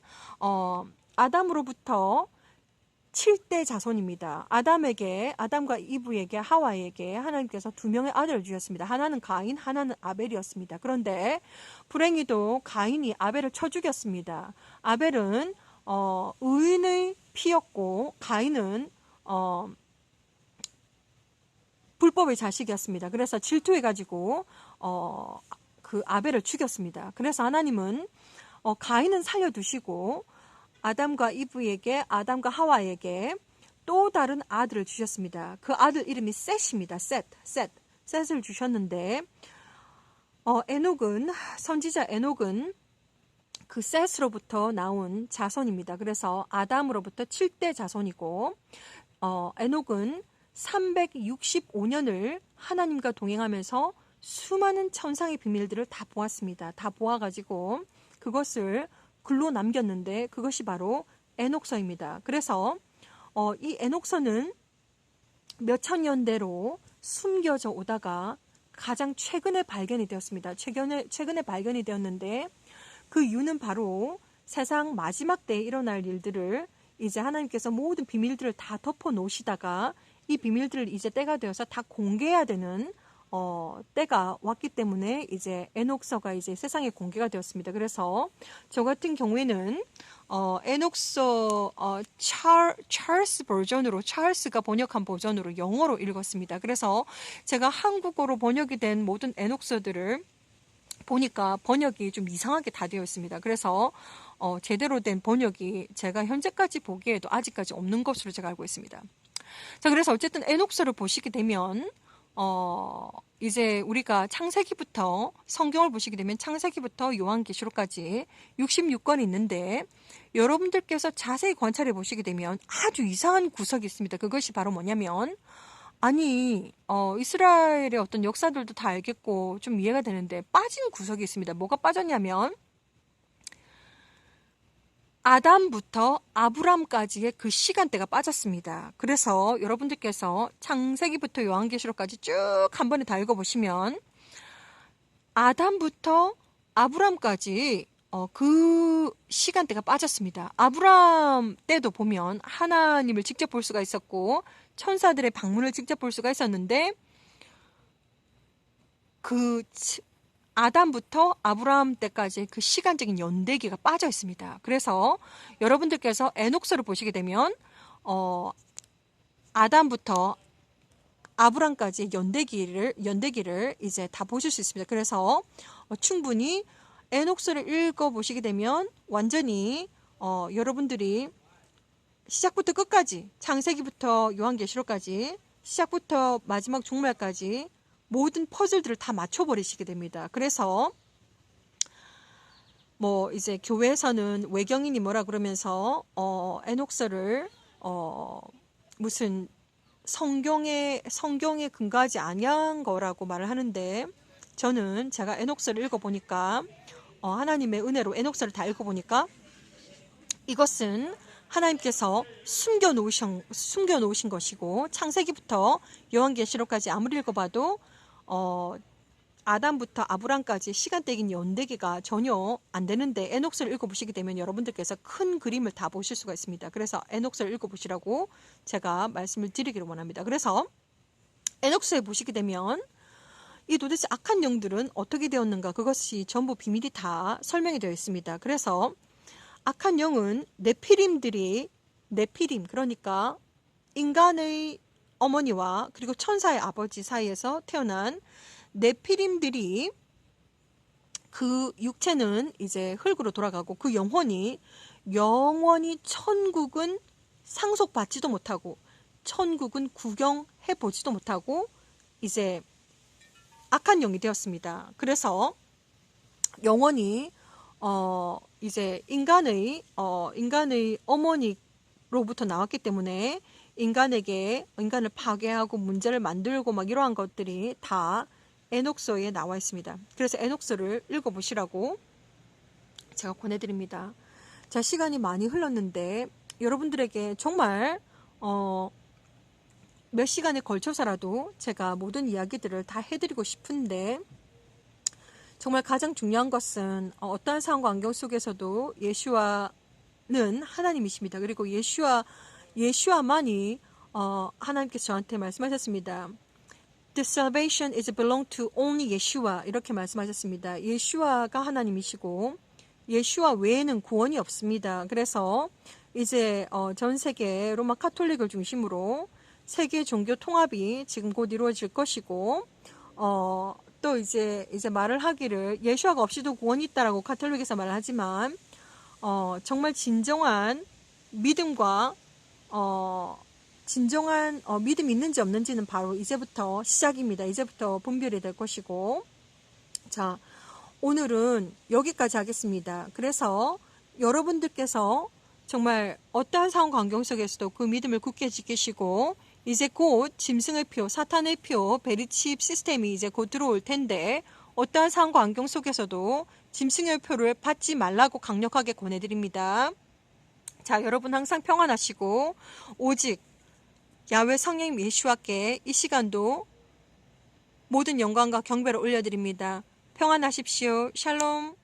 아담으로부터 7대 자손입니다. 아담과 이브에게, 하와에게 하나님께서 두 명의 아들을 주셨습니다. 하나는 가인, 하나는 아벨이었습니다. 그런데 불행히도 가인이 아벨을 쳐 죽였습니다. 아벨은 의인의 피였고 가인은 불법의 자식이었습니다. 그래서 질투해가지고 그 아벨을 죽였습니다. 그래서 하나님은 가인은 살려두시고 아담과 이브에게, 아담과 하와에게 또 다른 아들을 주셨습니다. 그 아들 이름이 셋입니다. 셋을 주셨는데 선지자 에녹은 그 셋으로부터 나온 자손입니다. 그래서 아담으로부터 7대 자손이고 에녹은 365년을 하나님과 동행하면서 수많은 천상의 비밀들을 다 보았습니다. 다 보아가지고 그것을 글로 남겼는데 그것이 바로 에녹서입니다. 그래서 이 에녹서는 몇천 년대로 숨겨져 오다가 가장 최근에 발견이 되었습니다. 최근에 발견이 되었는데 그 이유는 바로 세상 마지막 때에 일어날 일들을 이제 하나님께서 모든 비밀들을 다 덮어 놓으시다가 이 비밀들을 이제 때가 되어서 다 공개해야 되는 때가 왔기 때문에 이제 에녹서가 이제 세상에 공개가 되었습니다. 그래서 저 같은 경우에는 에녹서 찰스가 번역한 버전으로 영어로 읽었습니다. 그래서 제가 한국어로 번역이 된 모든 에녹서들을 보니까 번역이 좀 이상하게 다 되어 있습니다. 그래서 제대로 된 번역이 제가 현재까지 보기에도 아직까지 없는 것으로 제가 알고 있습니다. 자, 그래서 어쨌든 에녹서를 보시게 되면 이제 우리가 창세기부터 성경을 보시게 되면 창세기부터 요한계시록까지 66권이 있는데 여러분들께서 자세히 관찰해 보시게 되면 아주 이상한 구석이 있습니다. 그것이 바로 뭐냐면 아니 이스라엘의 어떤 역사들도 다 알겠고 좀 이해가 되는데 빠진 구석이 있습니다. 뭐가 빠졌냐면 아담부터 아브람까지의 그 시간대가 빠졌습니다. 그래서 여러분들께서 창세기부터 요한계시록까지 쭉 한 번에 다 읽어보시면 아담부터 아브람까지 그 시간대가 빠졌습니다. 아브람 때도 보면 하나님을 직접 볼 수가 있었고 천사들의 방문을 직접 볼 수가 있었는데 그 아담부터 아브라함 때까지 그 시간적인 연대기가 빠져 있습니다. 그래서 여러분들께서 에녹서를 보시게 되면 아담부터 아브람까지 연대기를 이제 다 보실 수 있습니다. 그래서 충분히 에녹서를 읽어보시게 되면 완전히 여러분들이 시작부터 끝까지 창세기부터 요한계시록까지 시작부터 마지막 종말까지 모든 퍼즐들을 다 맞춰버리시게 됩니다. 그래서 뭐 이제 교회에서는 외경인이 뭐라 그러면서 에녹서를 무슨 성경에 근거하지 아니한 거라고 말을 하는데 저는 제가 에녹서를 읽어보니까 하나님의 은혜로 에녹서를 다 읽어보니까 이것은 하나님께서 숨겨놓으신 것이고 창세기부터 요한계시록까지 아무리 읽어봐도 아담부터 아브람까지 시간대긴 연대기가 전혀 안 되는데 에녹서를 읽어보시게 되면 여러분들께서 큰 그림을 다 보실 수가 있습니다. 그래서 에녹서를 읽어보시라고 제가 말씀을 드리기를 원합니다. 그래서 에녹서에 보시게 되면 이 도대체 악한 영들은 어떻게 되었는가 그것이 전부 비밀이 다 설명이 되어 있습니다. 그래서 악한 영은 네피림 그러니까 인간의 어머니와 그리고 천사의 아버지 사이에서 태어난 네피림들이 그 육체는 이제 흙으로 돌아가고 그 영혼이 영원히 천국은 상속받지도 못하고 천국은 구경해 보지도 못하고 이제 악한 영이 되었습니다. 그래서 영원히 이제 인간의 어머니 로부터 나왔기 때문에 인간을 파괴하고 문제를 만들고 막 이러한 것들이 다 에녹서에 나와 있습니다. 그래서 에녹서를 읽어보시라고 제가 권해드립니다. 자, 시간이 많이 흘렀는데 여러분들에게 정말 몇 시간에 걸쳐서라도 제가 모든 이야기들을 다 해드리고 싶은데, 정말 가장 중요한 것은 어떠한 상황과 환경 속에서도 예수와는 하나님이십니다. 그리고 예수와만이 하나님께서 저한테 말씀하셨습니다. The salvation is belong to only Yeshua, 이렇게 말씀하셨습니다. 예수와가 하나님이시고 예수와 외에는 구원이 없습니다. 그래서 이제 전 세계 로마 카톨릭을 중심으로 세계 종교 통합이 지금 곧 이루어질 것이고, 또 이제 말을 하기를 예수와가 없이도 구원이 있다라고 카톨릭에서 말을 하지만, 정말 진정한 믿음과 진정한 믿음이 있는지 없는지는 바로 이제부터 시작입니다. 이제부터 분별이 될 것이고, 자, 오늘은 여기까지 하겠습니다. 그래서 여러분들께서 정말 어떠한 상황 환경 속에서도 그 믿음을 굳게 지키시고, 이제 곧 짐승의 표, 사탄의 표, 베리칩 시스템이 이제 곧 들어올 텐데, 어떠한 상황 환경 속에서도 짐승의 표를 받지 말라고 강력하게 권해드립니다. 자, 여러분 항상 평안하시고 오직 야훼 성령 예수와께 이 시간도 모든 영광과 경배를 올려드립니다. 평안하십시오. 샬롬.